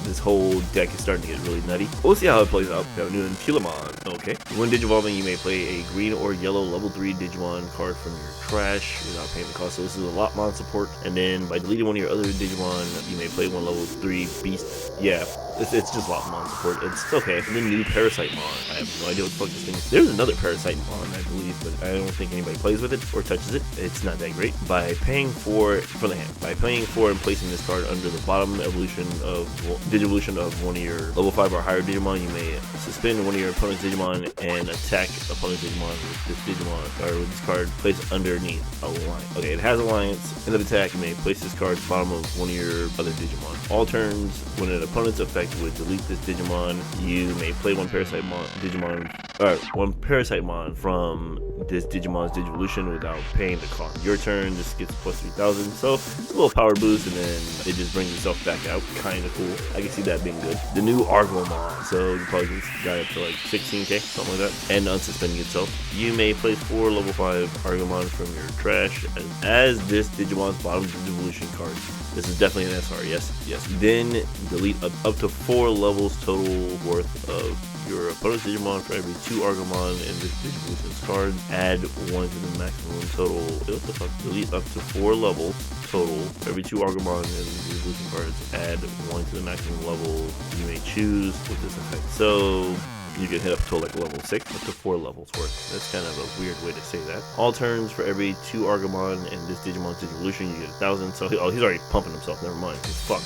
This whole deck is starting to get really nutty. We'll see how it plays out. We have a new Digimon. Okay. When Digivolving, you may play a green or yellow level 3 Digimon card from your trash without paying the cost. So this is a Lotmon support. And then by deleting one of your other Digimon, you may play one level 3 Beast. Yeah, it's just Lotmon support. It's okay. And then new Parasitemon. I have no idea what the fuck this thing is. There's another Parasitemon, I believe, but I don't think anybody plays with it or touches it. It's not that great. By paying for the hand, by paying for and placing this card under the bottom evolution of Digivolution of one of your level 5 or higher Digimon, you may suspend one of your opponent's Digimon and attack opponent's Digimon with this Digimon, or with this card placed underneath Alliance. Okay, it has Alliance. End of attack, you may place this card at the bottom of one of your other Digimon. All turns, when an opponent's effect would delete this Digimon, you may play one Parasitemon from this Digimon's Digivolution without paying the cost. Your turn, this gets plus 3,000, so it's a little power boost, and then it just brings itself back out. Kind of cool. I can see that being good. The new Argomon, so you probably get this guy up to like 16k, something like that, and unsuspending itself. You may place 4 level 5 Argomon from your trash as this Digimon's bottom Digivolution card. This is definitely an SR, yes. Then delete up to 4 levels total worth of your opponent's Digimon for every 2 Argomon in this Digivolution's card. Add 1 to the maximum total. What the fuck? Delete up to 4 levels total for every 2 Argomon in the Digivolution cards. Add 1 to the maximum level you may choose with this effect. So you can hit up to like level 6, up to 4 levels worth. That's kind of a weird way to say that. All turns, for every 2 Argomon in this Digimon's Digivolution, you get 1,000. So he's already pumping himself. Never mind. Fuck.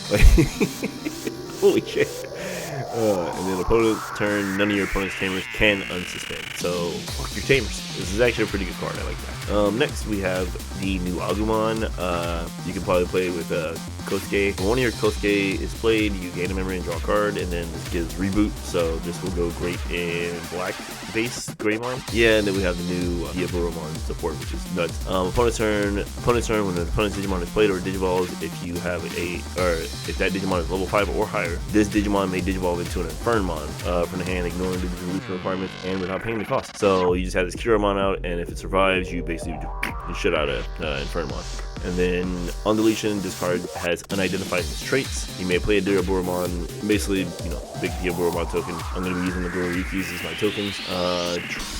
Holy shit. And then opponent's turn, none of your opponent's tamers can unsuspend. So fuck your tamers. This is actually a pretty good card. I like that. Next we have the new Agumon. You can probably play with Kosuke. When one of your Kosuke is played, you gain a memory and draw a card, and then this gives reboot. So this will go great in black base Greymon. Yeah, and then we have the new Diaboromon support, which is nuts. Opponent's turn, when an opponent's Digimon is played or Digivolves, if that Digimon is level 5 or higher, this Digimon may Digivolve into an Infernmon from the hand, ignoring the Digivolution requirements and without paying the cost. So you just have this Kiramon out, and if it survives, you basically shit out of Infernmon. And then on deletion, this card has unidentified traits. You may play a Diaboromon, basically, big Diaboromon token. I'm going to be using the Gororikis as my tokens.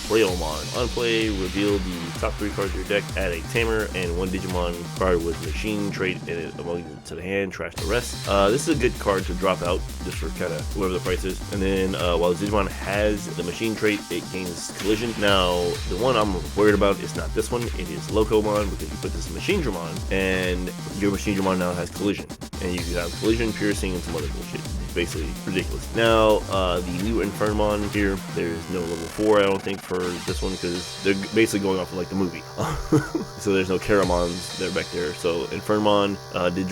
Trailmon. On play, reveal the top 3 cards of your deck, add a Tamer, and 1 Digimon card with machine trait in it among to the hand, trash the rest. This is a good card to drop out, just for kind of whatever the price is. And then while the Digimon has the machine trait, it gains collision. Now, the one I'm worried about is not this one, it is Locomon, because you put this Machine Dramon, and your Machine Dramon now has collision. And you can have collision, piercing, and some other bullshit. Basically ridiculous. Now the new Infernmon here, there's no level 4 I don't think for this one, because they're basically going off of like the movie. So there's no Karamons, they're back there. So Infernmon, oh damn,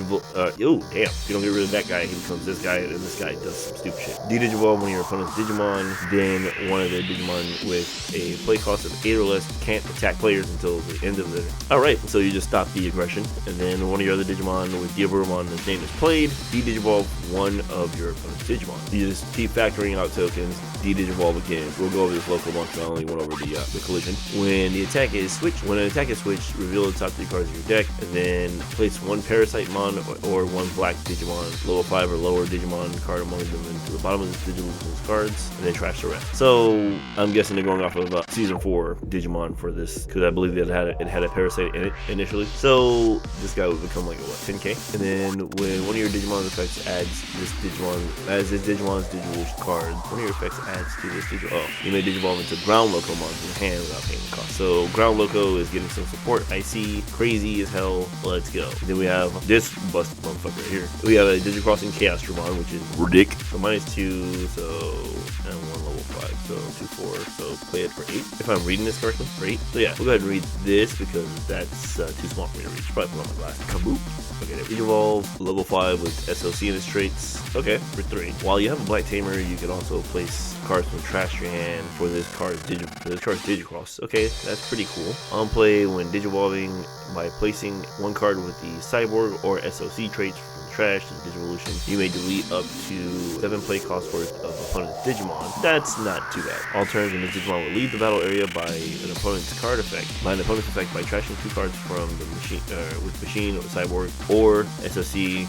if you don't get rid of that guy, he becomes this guy, and this guy does some stupid shit. De-Digivolve one of your opponent's Digimon, then one of their Digimon with a play cost of 8 or less can't attack players until the end of the... Alright, so you just stop the aggression, and then one of your other Digimon with Diaboromon, his name is played, de-Digivolve one of your opponent's Digimon. You just keep factoring out tokens, de-Digivolve again. We'll go over this local one because I only went over the collision. When an attack is switched, reveal the top 3 cards of your deck, and then place 1 Parasitemon or 1 black Digimon, level 5 or lower Digimon card among them into the bottom of this Digivolution's cards, and then trash the rest. So I'm guessing they're going off of season 4 Digimon for this, because I believe it had a Parasite in it initially. So this guy would become like a 10k. And then when one of your Digimon effects adds this Digimon's Digivolution card, one of your effects adds to this you may Digivolve into Ground Locomon from your hand without paying the cost. So Ground Loco is getting some support. I see, crazy as hell. Let's go. Then we have this bust motherfucker right here. We have a Digicrossing Chaos Dramon, which is ridiculous. So -2, and 1 level level 5, so 2-4, so play it for 8, if I'm reading this correctly, for 8. So yeah, we'll go ahead and read this because that's too small for me to reach. Probably put on my glasses. Kaboom. Okay, there. Digivolve, level 5 with SOC in its traits. Okay, for 3. While you have a black tamer, you can also place cards from trash your hand for this card's Digicross. Okay, that's pretty cool. On play, when Digivolving, by placing one card with the Cyborg or SOC traits from the trash to the Digivolution, you may delete up to 7 play cost worth of opponent's Digimon. That's not too bad. All turns when this Digimon will leave the battle area by an opponent's card effect. By an opponent's effect by trashing 2 cards from the machine with machine or Cyborg or SOC.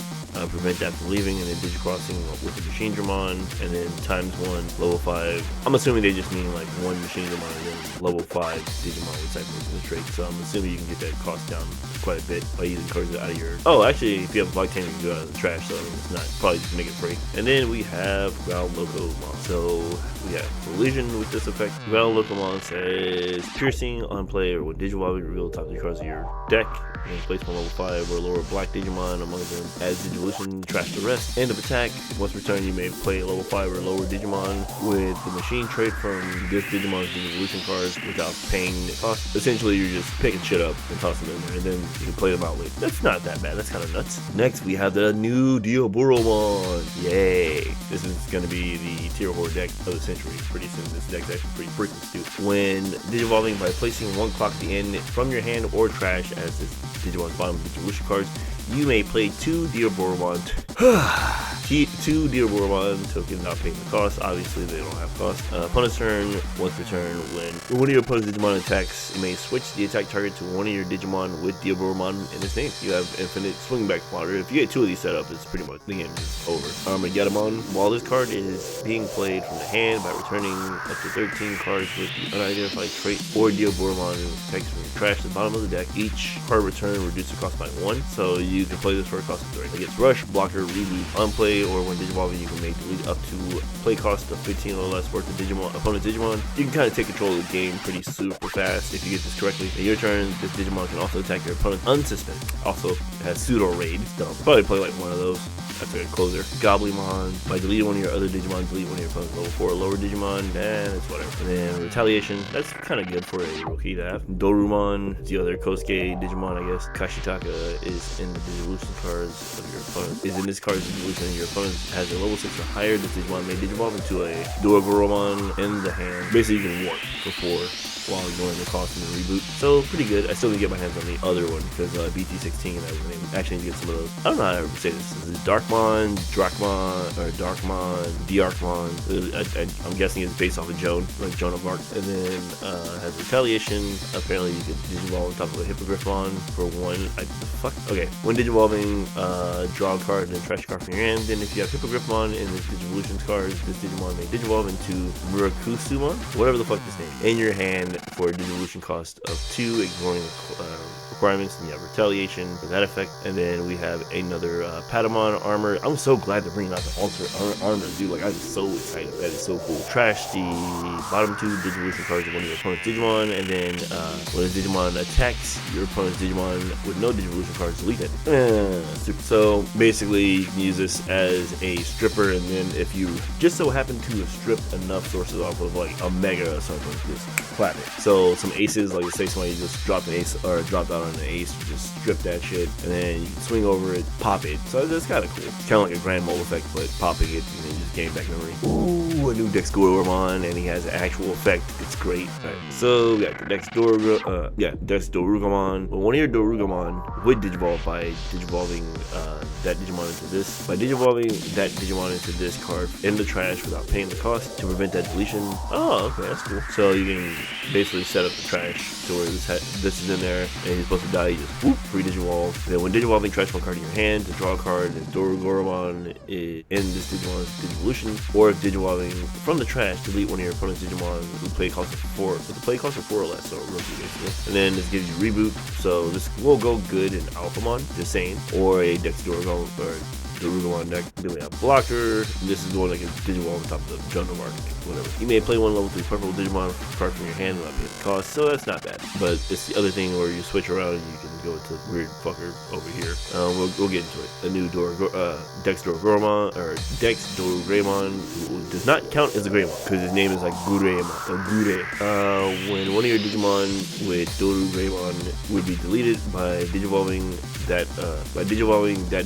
Prevent that from leaving, and then Digicrossing with the Machine Dramon, and then ×1 level 5. I'm assuming they just mean like one Machine Dramon and then level 5 Digimon with Cyborg in the trait. So I'm assuming you can get that cost down quite a bit by using cards out of your. Oh, actually, if you have a Black Tamer, you can do it out of the trash. So I mean, it's not probably just make it free. And then we have Ground Locomon. So we have Collision with this effect. Ground Locomon says piercing on play or when Digivolving reveal the top 3 cards of your deck. And place one level 5 or lower black Digimon among them as Digivolution, trash the rest. End of attack. Once returned, you may play a level 5 or lower Digimon with the machine trait from this Digimon's Digivolution cards without paying the cost. Essentially, you're just picking shit up and tossing them in there, and then you can play them out later. That's not that bad. That's kind of nuts. Next, we have the new Diaboromon. Yay! This is going to be the tier 4 deck of the century pretty soon. This deck's actually pretty freaking stupid. When Digivolving by placing one clock at the end from your hand or trash as this Digimon's bottom of the Digivolution cards, you may play 2 Diaboromon. 2 Diaboromon tokens not paying the cost. Obviously, they don't have cost. Opponent's turn. Once per turn, when one of your opponent's Digimon attacks, you may switch the attack target to one of your Digimon with Diaboromon in its name. You have infinite swing back counter. If you get 2 of these set up, it's pretty much the game is over. Armageddon. While this card is being played from the hand by returning up to 13 cards with the unidentified trait or Diaboromon text from your trash to the bottom of the deck, each card return reduces the cost by 1. So you can play this for a cost of 3. It gets Rush, Blocker, Reboot, on play, or when Digivolving, you can make delete up to play cost of 15 or less worth of Digimon, opponent's Digimon. You can kind of take control of the game pretty super fast if you get this correctly. In your turn, this Digimon can also attack your opponent unsuspended. Also has Pseudo Raid. Dumb. Probably play like one of those. That's a closer. Gobblemon. By deleting one of your other Digimon, delete one of your opponent's level 4 or lower Digimon. It's whatever. And then Retaliation. That's kind of good for a rookie to have. Dorumon, the other Kosuke Digimon, I guess. Kashitaka is in the Digivolution cards of your opponent. Is in this card's Digivolution, and your opponent has a level 6 or higher. This Digimon may Digivolve into a Doragoromon in the hand. Basically, you can warp for 4 while ignoring the cost and the reboot. So pretty good. I still need to get my hands on the other one because BT17, I actually need to get some of those. I don't know how to say this. This is Darkmon, Drakmon, or Darkmon, Diarkmon. I'm guessing it's based off of Joan, like Joan of Arc. And then has Retaliation. Apparently you can Digivolve on top of a Hippogriffmon for 1. Okay. When Digivolving, draw a card and then trash a card from your hand. Then if you have Hippogriffmon in this Digivolution card, this Digimon may Digivolve into Murakusumon, whatever the fuck this name, in your hand for a Digivolution cost of 2, ignoring the requirements. And you have Retaliation for that effect. And then we have another Patamon armor. I'm so glad they're bringing out the alternate armor, dude. Like, I'm so excited. That is so cool. Trash the bottom 2 Digivolution cards of one of your opponent's Digimon. And then when a Digimon attacks your opponent's Digimon with no Digivolution cards, delete it. So basically, you can use this as a stripper. And then if you just so happen to have stripped enough sources off of like a Mega or something, just clap it. So some aces, like say somebody just dropped an ace or dropped out on an ace, you just strip that shit, and then you can swing over it, pop it. So that's kind of cool. Kind of like a Grand Mole effect, but popping it and then just gain back memory. Ooh, a new Dexdorumon, and he has an actual effect. It's great. Right. So we got the Dexdorugomon. Well, one of your Dorugomon would Digivolve by Digivolving that Digimon into this. By Digivolving that Digimon into this card in the trash without paying the cost to prevent that deletion. Oh, okay, that's cool. So you can basically set up the trash to where this is in there, and he's supposed to die. You just whoop, free Digivolve. Then when Digivolving, trash one card in your hand to draw a card, and Doragoromon in this Digimon's Digivolution. Or if Digivolving from the trash, delete one of your opponent's Digimon who play cost of 4, with the play cost of 4 or less, so rookie basically. And then this gives you reboot, so this will go good in Alphamon, just saying, or a Dexdoragomon, or the Rugamon deck. Then we have Blocker. This is going like a Digimon on top of the Jungle Mark, whatever. You may play one level 3 purple Digimon card from your hand without paying the cost, so that's not bad. But it's the other thing where you switch around and you can go to weird fucker over here. We'll get into it. A new Dex Dorogramon, or Dex Dorogramon, does not count as a Greymon because his name is like Guremon. When one of your Digimon with Dorogramon would be deleted by digivolving that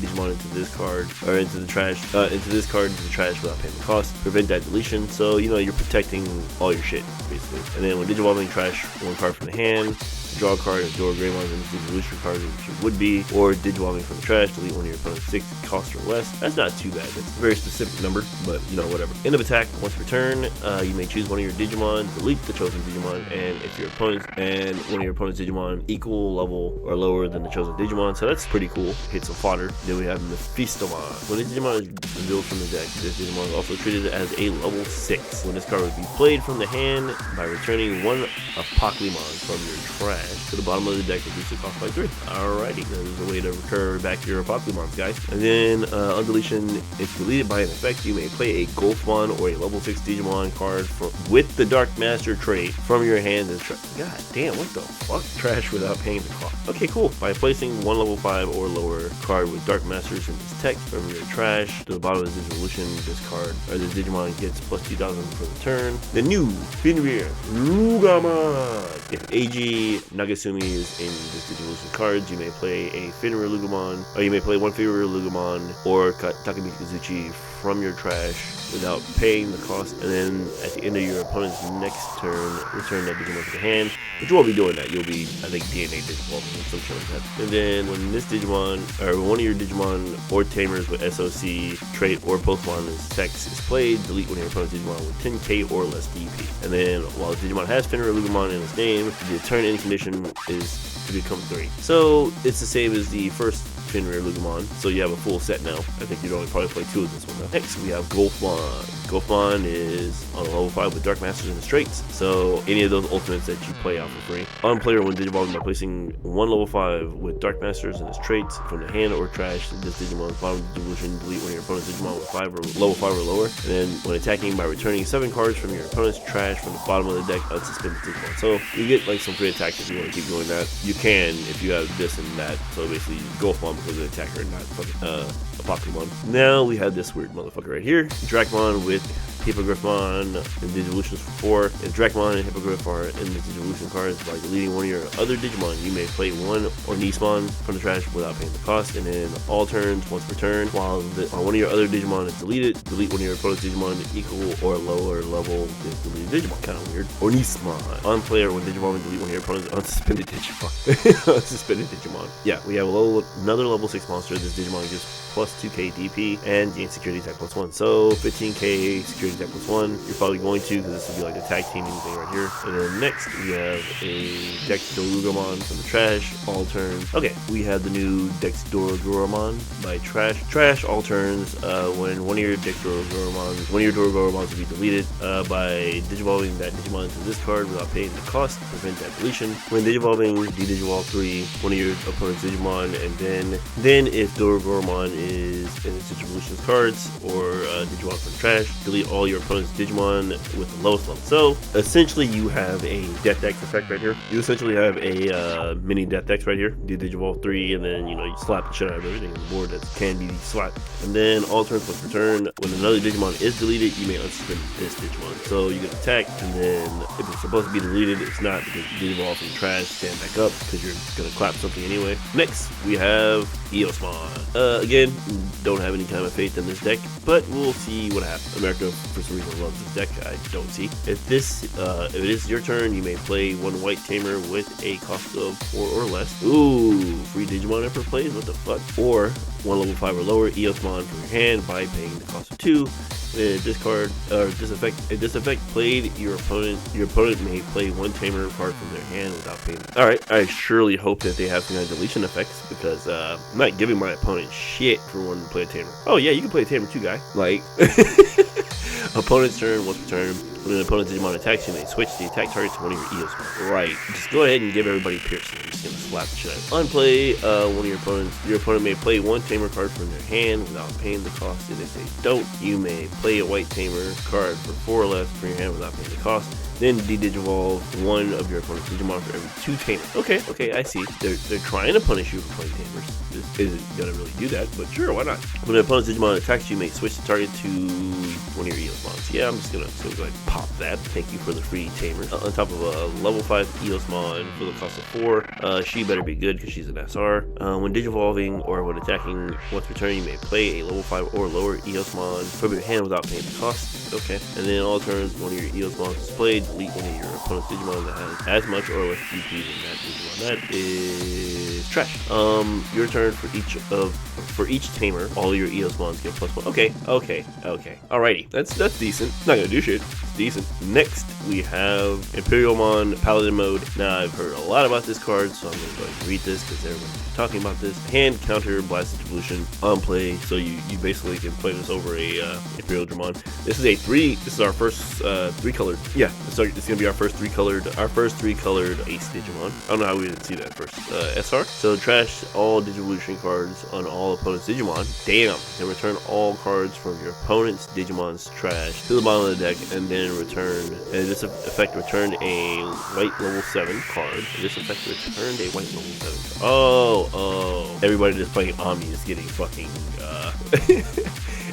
Digimon into this card or into the trash, into this card into the trash without paying the cost. Prevent that deletion, so you know you're protecting all your shit basically. And then when digivolving, trash one card from the hand. Draw a card of Dorogramon and the evolution card, which it would be, or digivolving from the trash, delete one of your opponent's 6 cost or less. That's not too bad. That's a very specific number, but you know, whatever. End of attack, once per turn, you may choose one of your Digimon, delete the chosen Digimon, and if your opponent and one of your opponent's Digimon equal level or lower than the chosen Digimon, so that's pretty cool. Hit some fodder. Then we have Mephistomon. When this Digimon is revealed from the deck, this Digimon is also treated as a level 6. When this card would be played from the hand by returning one Apoclymon from your trash to the bottom of the deck, reduce the cost by 3. Alrighty, there's a way to recur back your Apoclymons, guys. And then on deletion, if deleted by an effect, you may play a Golfmon or a level 6 Digimon card with the Dark Master trait from your hand and God damn, what the fuck? Trash without paying the cost. Okay, cool. By placing one level 5 or lower card with Dark Masters in this text from your trash to the bottom of the dissolution, this card or this Digimon gets plus 2,000 for the turn. The new Fenrir Rugamon. If AG Nagasumi is in this Digimon cards, you may play a Fenrir Lugamon, or you may play one Fenrir Lugamon or Takemichi Kazuchi from your trash without paying the cost, and then at the end of your opponent's next turn, return that Digimon to the hand. But you won't be doing that. You'll be, I think, DNA Digimon or some shit like that. And then when this Digimon, or one of your Digimon or Tamers with SOC trait or Pokemon text is played, delete one of your opponent's Digimon with 10k or less DP. And then while the Digimon has Fenrir Lugamon in its name, the turn end condition is to become 3. So it's the same as the first Fenrir Lugamon, so you have a full set now. I think you'd only probably play 2 of this one though. Next we have Golfmon. Golfmon is on a level 5 with Dark Masters and traits, so any of those ultimates that you play out for free. On player when digivolving by placing one level 5 with Dark Masters and his traits from the hand or trash this Digimon's bottom of the devolution, delete one of your opponent's Digimon with level 5 or lower, and then when attacking by returning 7 cards from your opponent's trash from the bottom of the deck, unsuspended Digimon. So you get like some free attacks if you want to keep doing that. You can if you have this and that, so basically Golfmon because of the attacker and not fucking Pokemon. Now we have this weird motherfucker right here, Dracmon with Hippogriffmon and Digivolutions for 4, and Dracmon and Hippogriff are in the Digivolution cards. By deleting one of your other Digimon, you may play one or Nismon from the trash without paying the cost, and then all turns, once per turn, while one of your other Digimon is deleted, delete one of your opponent's Digimon equal or lower level than deleted Digimon. Kind of weird. Or Nismon. On player, when Digimon delete one of your opponent's unsuspended Digimon. Unsuspended Digimon. Yeah, we have another level 6 monster. This Digimon gets plus 2k DP and gain security attack plus 1. So 15k security attack plus 1. You're probably going to, because this would be like a tag teaming thing right here. And then next we have a Dex Dorogramon from the trash, all turns. Okay, we have the new Dex Dorogramon by trash. Trash, all turns. When one of your Dex Dorogramons, one of your Dorogramons will be deleted by digivolving that Digimon into this card without paying the cost to prevent that deletion. When digivolving, digivolve 3 one of your opponent's Digimon, and then if Dorogramon is in its Digivolutions cards or Digimon from trash, delete all your opponent's Digimon with the lowest level. So essentially you have a Death Dex effect right here. You essentially have a mini Death Dex right here. You digivolve 3 and then you slap the shit out of everything on the board that can be slapped. And then all turns plus return, when another Digimon is deleted, you may unsuspend this Digimon. So you get attacked, and then if it's supposed to be deleted, it's not, because you digivolve from trash, stand back up because you're gonna clap something anyway. Next we have Eosmon. Again, don't have any kind of faith in this deck, but we'll see what happens. America, for some reason, loves this deck. I don't see. If it is your turn, you may play one white tamer with a cost of 4 or less. Ooh, free Digimon Emperor plays? What the fuck? Or one level 5 or lower Eosmon from your hand by paying the cost of 2. This card, or this effect played, your opponent may play one tamer card from their hand without paying. Alright, I surely hope that they have some kind of deletion effects, because I'm not giving my opponent shit for wanting to play a tamer. Oh yeah, you can play a tamer too, guy. Like, opponent's turn, once per turn, When an opponent's Digimon attacks you, may switch the attack target to one of your Eosmon. Right. Just go ahead and give everybody piercing. I'm just gonna slap the shit out. Unplay one of your opponents. Your opponent may play one tamer card from their hand without paying the cost, and if they don't, you may play a white tamer card for 4 or less from your hand without paying the cost. Then de-digivolve one of your opponent's Digimon for every 2 tamers. Okay, I see. They're trying to punish you for playing tamers. This isn't gonna really do that, but sure, why not? When an opponent's Digimon attacks you, may switch the target to one of your Eosmons. Yeah, I'm just gonna go ahead and pop that. Thank you for the free tamers. On top of a level 5 Eosmon for the cost of 4. She better be good because she's an SR. When digivolving or when attacking, once returning, you may play a level 5 or lower Eosmon from your hand without paying the cost. Okay, and then all turns, one of your Eosmons is played. Delete one of your opponent's Digimon that has as much or less DP than that Digimon. That is trash. Your turn for each tamer, all your Eosmons get +1. Okay. Alrighty, that's decent. Not gonna do shit. It's decent. Next, we have Imperialmon Paladin mode. Now, I've heard a lot about this card, so I'm gonna go ahead and read this because everyone's talking about this. Hand counter Blasted Evolution on play, so you basically can play this over a Imperialmon. This is our first 3-colored. Yeah, it's gonna be our first 3-colored Ace Digimon. I don't know how we didn't see that first. SR. So trash all Digivolution cards on all opponents' Digimon. Damn. Then return all cards from your opponent's Digimon's trash to the bottom of the deck, and then return. And this effect returned a white level 7 card. This effect returned a white level 7 card. Oh. Everybody that's playing Omni is getting fucking.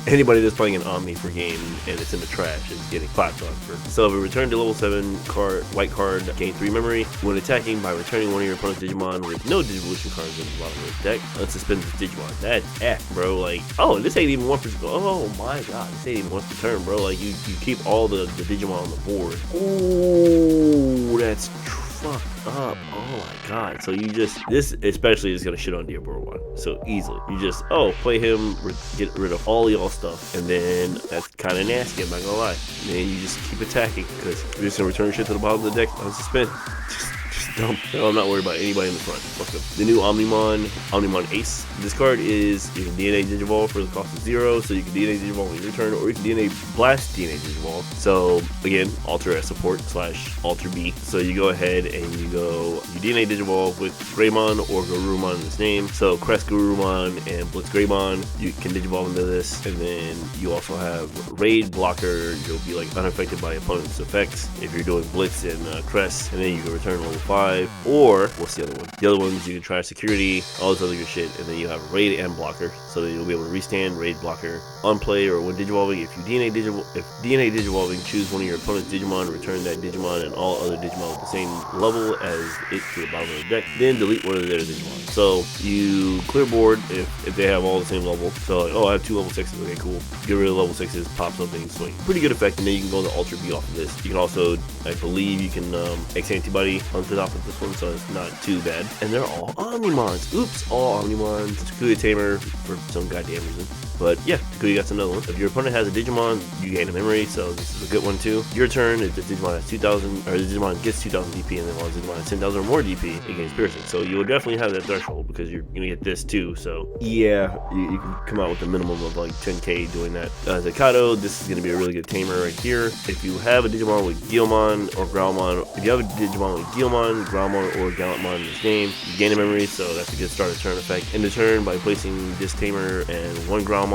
Anybody that's playing an Omni for game and it's in the trash is getting clapped on for. So if it returned a level 7 card, white card, gain 3 memory. When attacking by returning one of your opponent's Digimon with no Digivolution cards in the bottom of the deck, unsuspend this Digimon. That's F, bro. Like, oh, this ain't even 1 per. Oh my god, this ain't even 1 per turn, bro. Like, you keep all the Digimon on the board. Ooh, that's fucked up. Oh my god. So this especially is gonna shit on Diaboromon so easily. You just play him, get rid of all y'all stuff, and then that's kind of nasty, I'm not gonna lie. And then you just keep attacking because you're just gonna return shit to the bottom of the deck on suspend. Just dumb. No, I'm not worried about anybody in the front. Fuck them. The new Omnimon Ace. This card is you can DNA Digivolve for the cost of 0, so you can DNA Digivolve on your turn, or you can DNA Blast DNA Digivolve. So again, alter as support / alter B. So you go ahead and you DNA Digivolve with Greymon or Garurumon in its name. So Crest Garurumon and Blitz Greymon, you can Digivolve into this, and then you also have Raid Blocker. You'll be like unaffected by opponent's effects if you're doing Blitz and Crest, and then you can return level 5. Or what's the other one? The other ones you can try security, all this other good shit, and then you have Raid and Blocker, so that you'll be able to restand Raid Blocker on play or when Digivolving. If DNA Digivolving, choose one of your opponent's Digimon, return that Digimon and all other Digimon with the same level as it to the bottom of the deck, then delete one of their Digimon. So you clear board if they have all the same level. So like, I have 2 level 6s, okay, cool. Get rid of level 6s, pop something, swing. Pretty good effect, and then you can go to Ultra B off of this. You can also, I believe you can X Antibody onto top of this one, so it's not too bad. And they're all Omnimons. Oops, all Omnimons. Takuya Tamer for some goddamn reason. But yeah, Takuya got another one. If your opponent has a Digimon, you gain a memory, so this is a good one too. Your turn, if the Digimon has 2,000, or the Digimon gets 2,000 DP, and then once the Digimon has 10,000 or more DP, it gains piercing. So you will definitely have that threshold because you're gonna get this too. So yeah, you can come out with a minimum of like 10k doing that. Zakado, this is gonna be a really good tamer right here. If you have a Digimon with Guilmon or Growlmon, if you have a Digimon with Guilmon, Growlmon, or Gallantmon in its name, you gain a memory, so that's a good start of turn effect. In the turn, by placing this tamer and 1 Growlmon,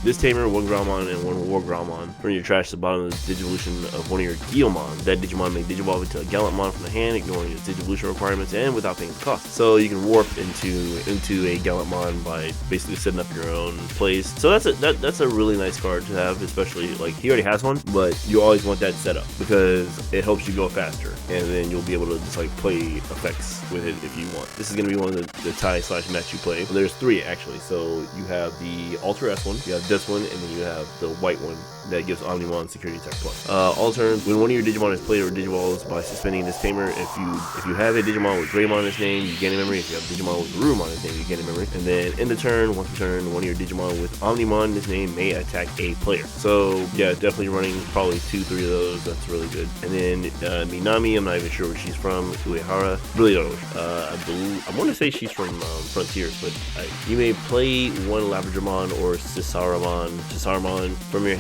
this tamer, 1 Growlmon, and 1 War Growlmon from your trash to the bottom of the Digivolution of one of your Guilmon. That Digimon may Digivolve into a Gallantmon from the hand, ignoring its Digivolution requirements and without paying the cost. So you can warp into a Gallantmon by basically setting up your own plays. So that's a really nice card to have, especially like he already has one, but you always want that set up because it helps you go faster, and then you'll be able to just like play effects with it if you want. This is going to be one of the tie / match you play. Well, there's 3 actually. So you have the Ultra S one, you have this one, and then you have the white one that gives Omnimon security attack plus. All turns, when one of your Digimon is played or Digivolves by suspending this tamer, if you have a Digimon with Greymon in its name, you gain a memory. If you have Digimon with Garurumon in its name, you gain a memory. And then in the turn, once per turn, one of your Digimon with Omnimon in its name may attack a player. So yeah, definitely running probably 2-3 of those. That's really good. And then Minami, I'm not even sure where she's from, who Uehara. Really don't know. I want to say she's from Frontiers, but you may play one Labradramon or Cisaramon from your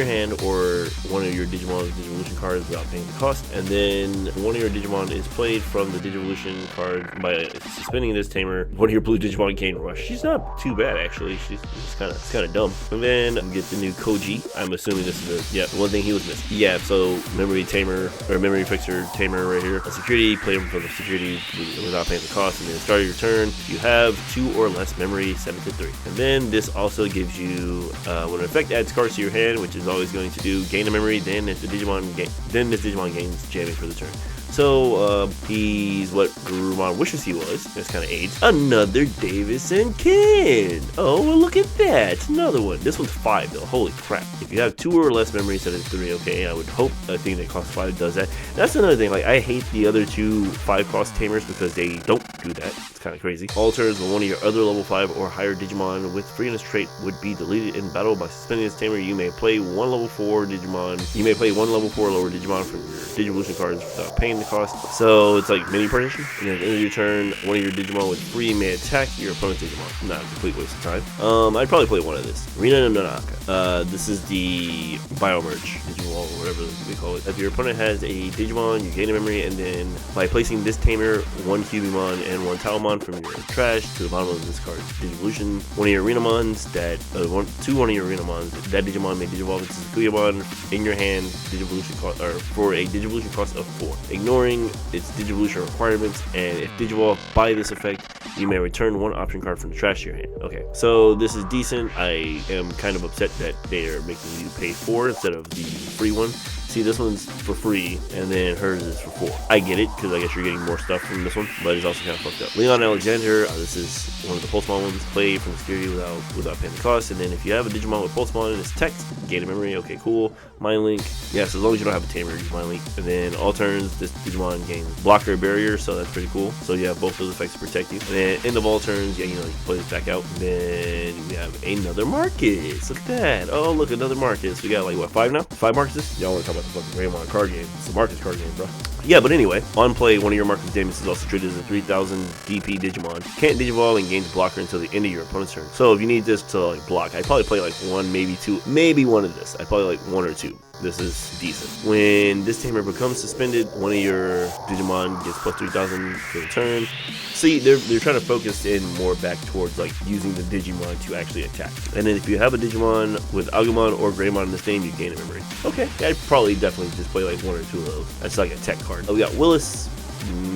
hand, or one of your Digimon's Digivolution cards without paying the cost. And then one of your Digimon is played from the Digivolution card by suspending this tamer. One of your blue Digimon gain rush. She's not too bad actually. She's kind of dumb. And then we get the new Koji. I'm assuming this is the one thing he was missing. Yeah, so memory tamer or memory fixer tamer right here. A security, play him for the security without paying the cost. And then start of your turn, you have 2 or less memory, 7 to 3. And then this also gives you when an effect adds cards to your hand, which is always going to do gain a memory. Then if the Digimon this Digimon gains jamming for the turn. So he's what Garurumon wishes he was. That's kind of AIDS. Another Davis and Ken. Oh, well, look at that. Another one. This one's 5 though. Holy crap. If you have 2 or less memories, that is 3. Okay, I would hope a thing that costs 5 does that. That's another thing. Like, I hate the other 2 5-cost tamers because they don't do that. It's kind of crazy. Alters when one of your other level 5 or higher Digimon with freeness trait would be deleted in battle by suspending this tamer. You may play one level 4 Digimon. You may play one level 4 lower Digimon from your Digivolution cards without paying the cost. So it's like mini partition. And at the end of your turn, one of your Digimon with free may attack your opponent's Digimon. Not a complete waste of time. I'd probably play one of this. Rina no Nanaka. This is the Biomerge Digimon or whatever we call it. If your opponent has a Digimon, you gain a memory, and then by placing this tamer, 1 Cubimon and 1 Talmon from your trash to the bottom of this card's Digivolution, one of your Arenamons one of your Arenamons, that Digimon may Digivolve into Zakuyamon in your hand, Digivolution cost, or for a Digivolution cost of 4. Ignoring its Digivolution requirements, and if Digivolve by this effect, you may return 1 option card from the trash to your hand. Okay, so this is decent. I am kind of upset that they are making you pay 4 instead of the free one. See, this one's for free, and then hers is for 4. I get it, because I guess you're getting more stuff from this one, but it's also kind of fucked up. Leon Alexander, this is one of the Pulsemon ones. Play from security without paying the cost, and then if you have a Digimon with Pulsemon in its text, gain a memory. Okay, cool. Mind Link. Yes, as long as you don't have a tamer, you Mind Link. And then all turns, this Digimon gains blocker barrier, so that's pretty cool. So you have both those effects to protect you. And then end of all turns, you can play this back out. And then we have another Marcus. Look at that. Oh, look, another Marcus. We got like, what, 5 now? 5 Marcuses? Y'all want to talk about the fucking Greymon card game. It's the Marcus card game, bro. Yeah, but anyway, on play, one of your Marcus Daemons is also treated as a 3000 DP Digimon. Can't Digivolve and gains blocker until the end of your opponent's turn. So if you need this to like block, I'd probably play like 1, maybe 2, maybe 1 of this. I'd probably like 1 or 2. This is decent. When this tamer becomes suspended, one of your Digimon gets plus 3000 for the turn. See, they're trying to focus in more back towards like using the Digimon to actually attack. And then if you have a Digimon with Agumon or Greymon in this name, you gain a memory. Okay, I'd probably definitely just play like 1 or 2 of those. That's like a tech card. Oh, we got Willis.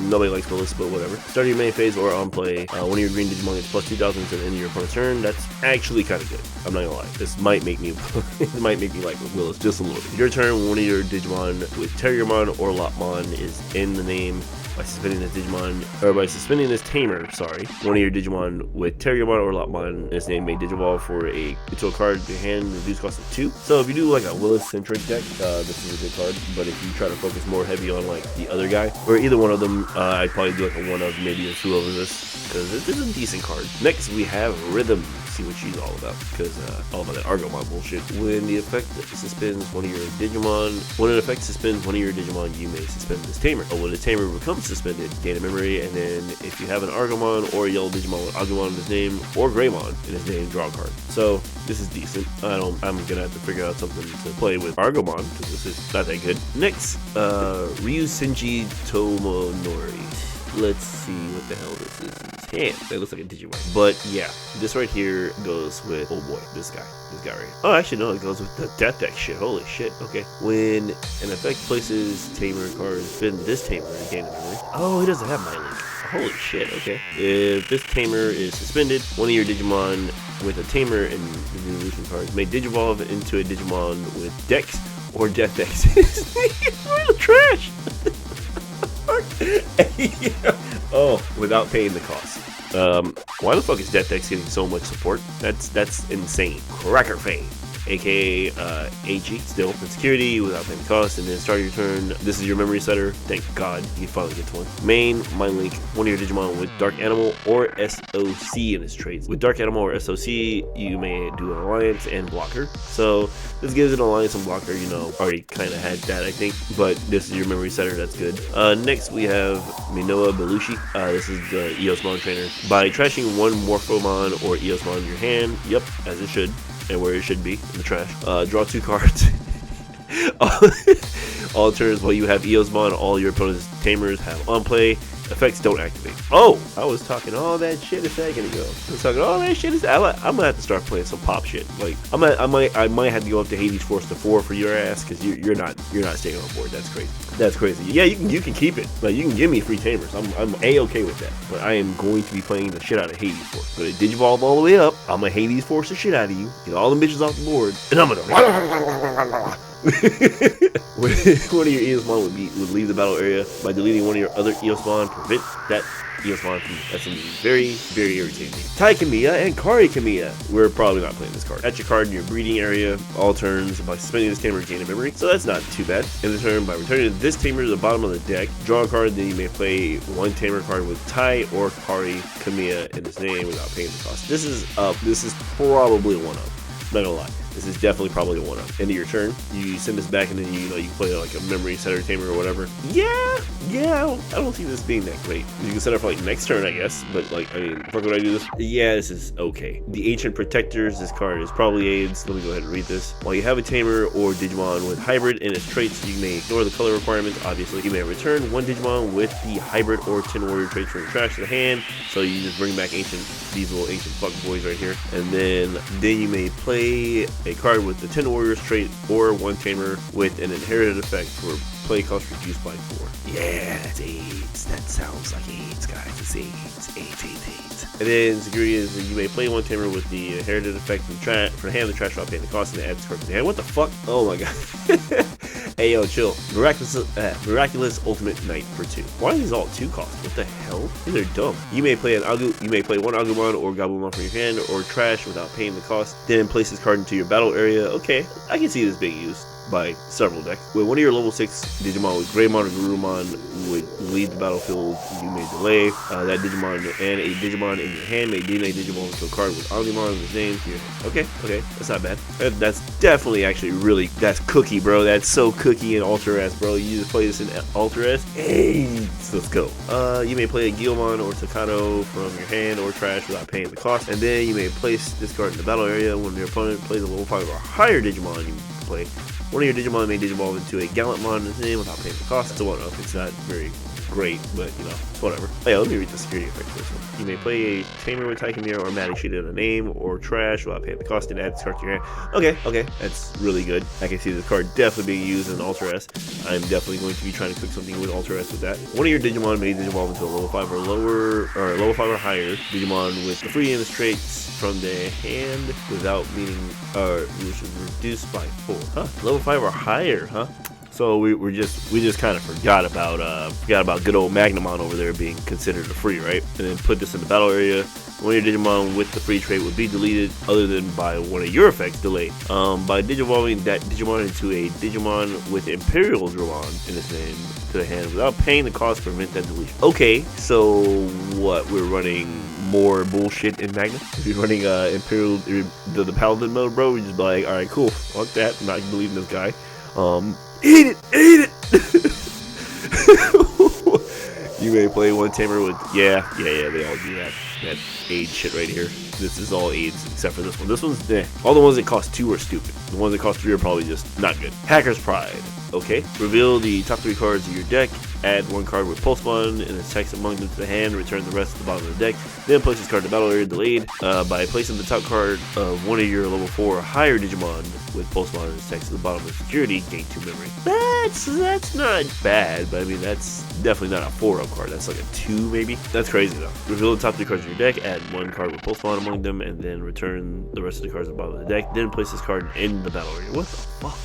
Nobody likes Willis, but whatever. Start your main phase or on play. One of your green Digimon gets plus 2000 to the end of your opponent's turn. That's actually kind of good. I'm not gonna lie. This might make me like Willis just a little bit. Your turn, one of your Digimon with Terriermon or Lopmon is in the name. By suspending this Digimon, or by suspending this tamer, sorry, one of your Digimon with Terriermon or Lopmon, this name may Digivolve for into a card to your hand, reduce cost of 2. So if you do like a Willis-centric deck, this is a good card. But if you try to focus more heavy on like the other guy, or either one of them, I'd probably do like a 1 of, maybe a 2 over this, because this is a decent card. Next, we have Rhythm. See what she's all about, because all about that Argomon bullshit. When the effect suspends one of your Digimon, when an effect suspends one of your Digimon, you may suspend this tamer. But when the tamer becomes suspended, gain a memory, and then if you have an Argomon or a yellow Digimon with Agumon in his name, or Greymon in his name, draw a card. So this is decent. I'm gonna have to figure out something to play with Argomon, because this is not that good. Next, Ryu Senji Tomonori. Let's see what the hell this is. Hand. That looks like a Digimon. But yeah, this right here goes with, oh boy, this guy right here. Oh, actually no, it goes with the Death Deck shit. Holy shit. Okay. When an effect places tamer card, spin this tamer and gain a memory. Oh, he doesn't have Mind Link. Holy shit. Okay. If this tamer is suspended, one of your Digimon with a tamer and the evolution cards may Digivolve into a Digimon with Dex or Death Dex. What the trash. Oh, without paying the cost. Why the fuck is Death Dex getting so much support? That's insane. Cracker Fade. aka HE, still. And security without paying the cost, and then start your turn. This is your memory setter. Thank God you finally get to one. Main, Mind Link, one of your Digimon with Dark Animal or SOC in its traits. With Dark Animal or SOC, you may do an alliance and blocker. So this gives an alliance and blocker, you know, already kind of had that, I think, but this is your memory setter, that's good. Next we have Minoa Belushi. This is the Eosmon trainer. By trashing one Morphomon or Eosmon in your hand, yep, as it should, and where it should be, in the trash. Draw 2 cards. All turns while you have Eosmon, all your opponent's tamers have on play. Effects don't activate. Oh, I was talking all that shit a second ago. I was talking all that shit. I'm gonna have to start playing some pop shit. Like I might have to go up to Hades Force to 4 for your ass, because you're not staying on board. That's crazy. That's crazy. Yeah, you can keep it. Like you can give me free tamers. I'm a-okay with that. But I am going to be playing the shit out of Hades Force. But it Digivolve all the way up. I'm gonna Hades Force the shit out of you. Get all the bitches off the board, and I'm gonna. One of your Eosmon would leave the battle area. By deleting one of your other Eosmon, prevent that Eosmon from SME. Very, very irritating. Tai Kamiya and Kari Kamiya. We're probably not playing this card. At your card in your breeding area, all turns. By suspending this tamer, gain a memory. So that's not too bad. In the turn, by returning this tamer to the bottom of the deck, draw a card, then you may play one tamer card with Tai or Kari Kamiya in its name without paying the cost. This is probably a 1-up. Not gonna lie. This is definitely probably a 1-up. End of your turn, you send this back, and then you play like a memory setter tamer or whatever. Yeah, I don't see this being that great. You can set up for like next turn, I guess, but like, I mean, fuck, would I do this? Yeah, this is okay. The Ancient Protectors, this card is probably AIDS. Let me go ahead and read this. While you have a tamer or Digimon with hybrid in its traits, you may ignore the color requirements, obviously. You may return one Digimon with the hybrid or Tin Warrior traits from your trash to the hand, so you just bring back these little ancient fuck boys right here. And then you may play a card with the Tin Warriors trait or one tamer with an inherited effect for play cost reduced by 4. Yeah, that's AIDS. That sounds like AIDS, guys. It's AIDS. And then security is that you may play one tamer with the inherited effect from the hand of the trash while paying the cost and add this card to the hand. What the fuck? Oh my god. Hey yo, chill. Miraculous Ultimate Knight for 2. Why are these all 2 costs? What the hell? These are dumb. You may play one Agumon or Gabumon from your hand or trash without paying the cost. Then place this card into your battle area. Okay, I can see this being used by several decks. When one of your level 6 Digimon with Greymon or Garurumon would leave the battlefield, you may delay that Digimon, and a Digimon in your hand may deem a Digimon to a card with Omnimon in his name here. Okay, that's not bad. That's definitely actually really, that's cookie, bro. That's so cookie and Alter S, bro. You just play this in Alter S. Hey, let's go. You may play a Guilmon or Takato from your hand or trash without paying the cost, and then you may place this card in the battle area. When your opponent plays a level 5 or higher Digimon, you play one of your Digimon may Digivolve into a Gallantmon in his name without paying the cost. It's a 1-up. It's not very great, but you know, it's whatever. Oh yeah, let me read the security effect for this one. You may play a tamer with Taikimir or Maddie sheet in a name or trash without paying the cost and add this card to your hand. Okay, that's really good. I can see this card definitely being used in Alter S. I'm definitely going to be trying to cook something with Alter S with that. One of your Digimon may Digivolve into a level 5 or lower, or level 5 or higher Digimon with the free and the traits from the hand without meaning, which is reduced by 4. Huh? Level 5 or higher, huh? So we just kind of forgot about good old Magnamon over there being considered a free, right? And then put this in the battle area. One of your Digimon with the free trait would be deleted, other than by one of your effects delayed. By Digivolving that Digimon into a Digimon with Imperial Dramon in its name to the hand without paying the cost to prevent that deletion. Okay, so what? We're running more bullshit in Magna? If you're running Imperial, the Paladin mode, bro, we just be like, alright, cool, fuck that, I'm not deleting this guy. Eat it! You may play one tamer with, yeah, they all do that AIDS shit right here. This is all AIDS except for this one. This one's, all the ones that cost 2 are stupid. The ones that cost 3 are probably just not good. Hacker's Pride. Okay. Reveal the top 3 cards of your deck. Add one card with Pulsemon and its text among them to the hand. Return the rest to the bottom of the deck. Then place this card in the battle area delayed. By placing the top card of one of your level 4 or higher Digimon with Pulsemon and its text to the bottom of security, gain 2 memory. That's not bad, but I mean, that's definitely not a 4-up card. That's like a 2 maybe. That's crazy though. Reveal the top 3 cards of your deck. Add one card with Pulsemon among them, and then return the rest of the cards at the bottom of the deck. Then place this card in the battle area. What the fuck?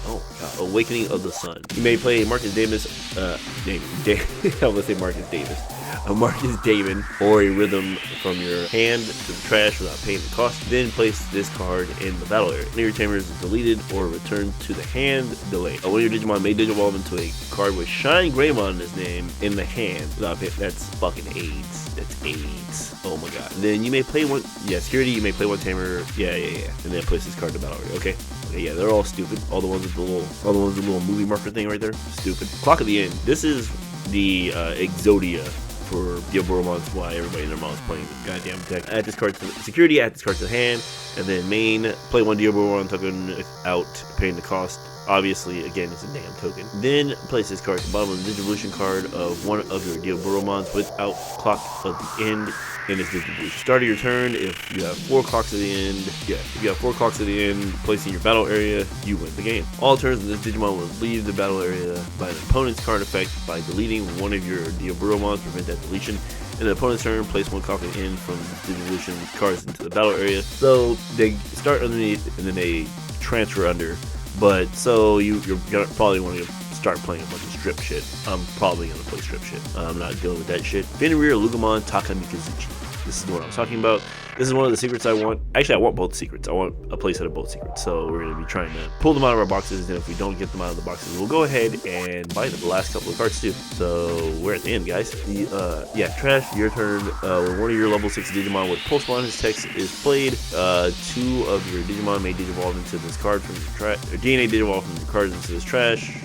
Oh god. Awakening of the Sun. You may play Marcus Davis, I was gonna say Marcus Davis. a Marcus Damon, or a Rhythm from your hand to the trash without paying the cost. Then place this card in the battle area. One of your tamers is deleted or returned to the hand. Delay. One of your Digimon may Digivolve into a card with Shine Greymon in his name in the hand without paying. That's fucking AIDS. That's AIDS. Oh my god. Then you may play one. Yeah, security. You may play one tamer. Yeah. And then place this card in the battle area. Okay. Yeah, they're all stupid. All the ones with the little movie marker thing right there. Stupid. Clock at the end. This is the Exodia for Diaboromon. Why everybody in their mom's playing this goddamn deck. Add this card to the security. Add this card to the hand, and then main play one Diaboromon token out, paying the cost. Obviously, again, it's a damn token. Then place this card at the bottom of the Digivolution card of one of your Diaboromons without clock at the end in its Digivolution. Start of your turn, if you have 4 clocks at the end, if you have 4 clocks at the end, placing your battle area, you win the game. All turns, this Digimon will leave the battle area by an opponent's card effect by deleting one of your Diaboromons to prevent that deletion. In the opponent's turn, place 1 clock at the end from the Digivolution cards into the battle area. So they start underneath and then they transfer under. But so you're gonna probably want to start playing a bunch of strip shit. I'm probably gonna play strip shit. I'm not dealing with that shit. Fenrir, Lugumon, Takamikazuchi. This is what I'm talking about. This is one of the secrets I want. Actually, I want both secrets. I want a playset of both secrets. So we're going to be trying to pull them out of our boxes. And if we don't get them out of the boxes, we'll go ahead and buy the last couple of cards too. So we're at the end, guys. Trash, your turn. When one of your level 6 Digimon with Pulse One, his text is played. 2 of your Digimon may Digivolve into this card from your trash. Or DNA Digivolve from your cards into this trash.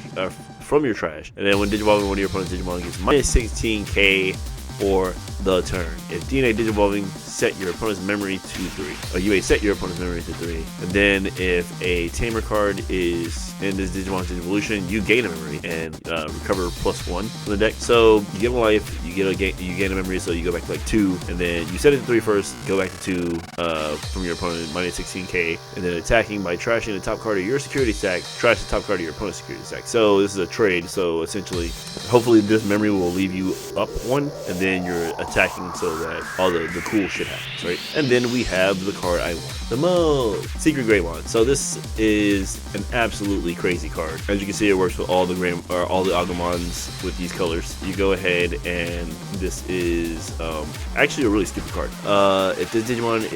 From your trash. And then when Digivolving, one of your opponent's Digimon gets minus 16k for the turn. If DNA Digivolving, set your opponent's memory to 3. Or you may set your opponent's memory to 3. And then if a tamer card is in this Digimon's Digivolution, you gain a memory and recover +1 from the deck. So you get a life, you gain a memory, so you go back to like 2, and then you set it to 3 first, go back to 2 from your opponent, minus 16k, and then attacking by trashing the top card of your security stack, trash the top card of your opponent's security stack. So this is a trade. So essentially, hopefully this memory will leave you up 1, and then you're attacking so that all the cool shit happens, right? And then we have the card I want the most, Secret Greymon. So this is an absolutely crazy card. As you can see, it works with all the Agumons with these colors. You go ahead and this is actually a really stupid card. If this Digimon's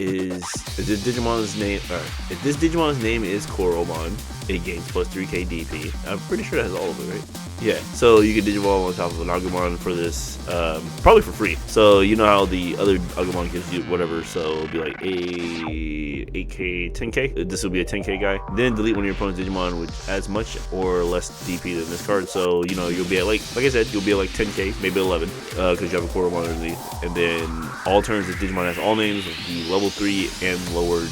name is Koromon, it gains +3k DP. I'm pretty sure it has all of it, right? Yeah, so you can Digivolve on top of an Agumon for this, probably for free. So you know how the other Agumon gives you whatever, so it'll be like 8k, 10k. This will be a 10k guy. Then delete one of your opponent's Digimon with as much or less DP than this card. So you know you'll be at like I said, you'll be at like 10k, maybe 11, because you have a Koromon underneath. And then all turns, this Digimon has all names with the level 3 and lower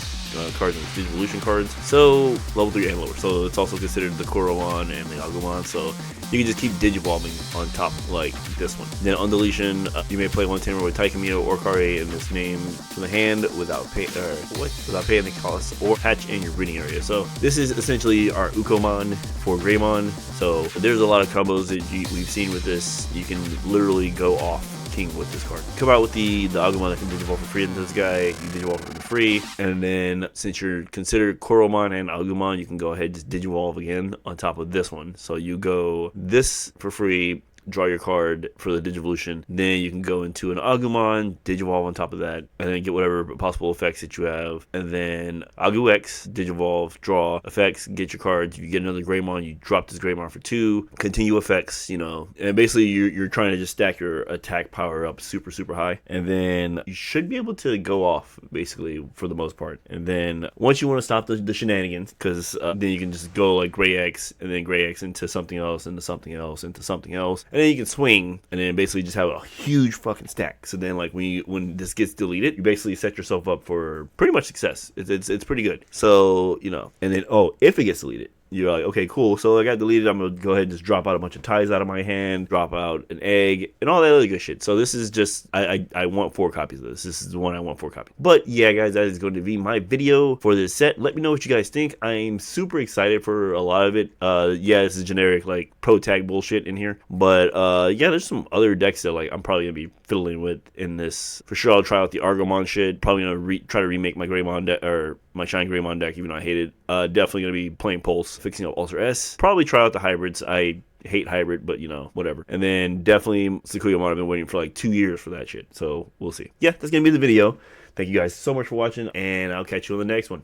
cards and Digivolution cards, so level 3 and lower. So it's also considered the Koromon and the Agumon. So you can just keep Digivolving on top like this one. Then on deletion, you may play one tamer with Taikamiyo or Kare in this name from the hand without paying the cost or hatch in your breeding area. So this is essentially our Ukomon for Greymon. So there's a lot of combos that we've seen with this. You can literally go off with this card. Come out with the Agumon that can Digivolve for free into this guy. You Digivolve for free, and then since you're considered Koromon and Agumon, you can go ahead and just Digivolve again on top of this one. So you go this for free, draw your card for the Digivolution, then you can go into an Agumon, Digivolve on top of that, and then get whatever possible effects that you have, and then Agu X, Digivolve, draw effects, get your cards. If you get another Greymon, you drop this Greymon for 2, continue effects, you know, and basically you're trying to just stack your attack power up super high, and then you should be able to go off basically for the most part. And then once you want to stop the shenanigans, because then you can just go like Gray X, and then Gray X into something else, into something else, into something else, and then you can swing and then basically just have a huge fucking stack. So then like when this gets deleted, you basically set yourself up for pretty much success. It's pretty good. So, you know, and then if it gets deleted, you're like, okay, cool. So I got deleted. I'm going to go ahead and just drop out a bunch of ties out of my hand, drop out an egg, and all that other good shit. So this is just, I want 4 copies of this. This is the one I want 4 copies. But yeah, guys, that is going to be my video for this set. Let me know what you guys think. I'm super excited for a lot of it. Yeah, this is generic, like, pro tag bullshit in here. But yeah, there's some other decks that, like, I'm probably going to be fiddling with in this. For sure, I'll try out the Argomon shit. Probably going to try to remake my Greymon deck, or my Shine Greymon deck, even though I hate it. Definitely going to be playing Pulse, fixing up Ultra S. Probably try out the hybrids. I Hate hybrid, but you know, whatever. And then definitely Sakuyamon, I've been waiting for like 2 years for that shit. So we'll see. Yeah, that's gonna be the video. Thank you guys so much for watching, and I'll catch you on the next one.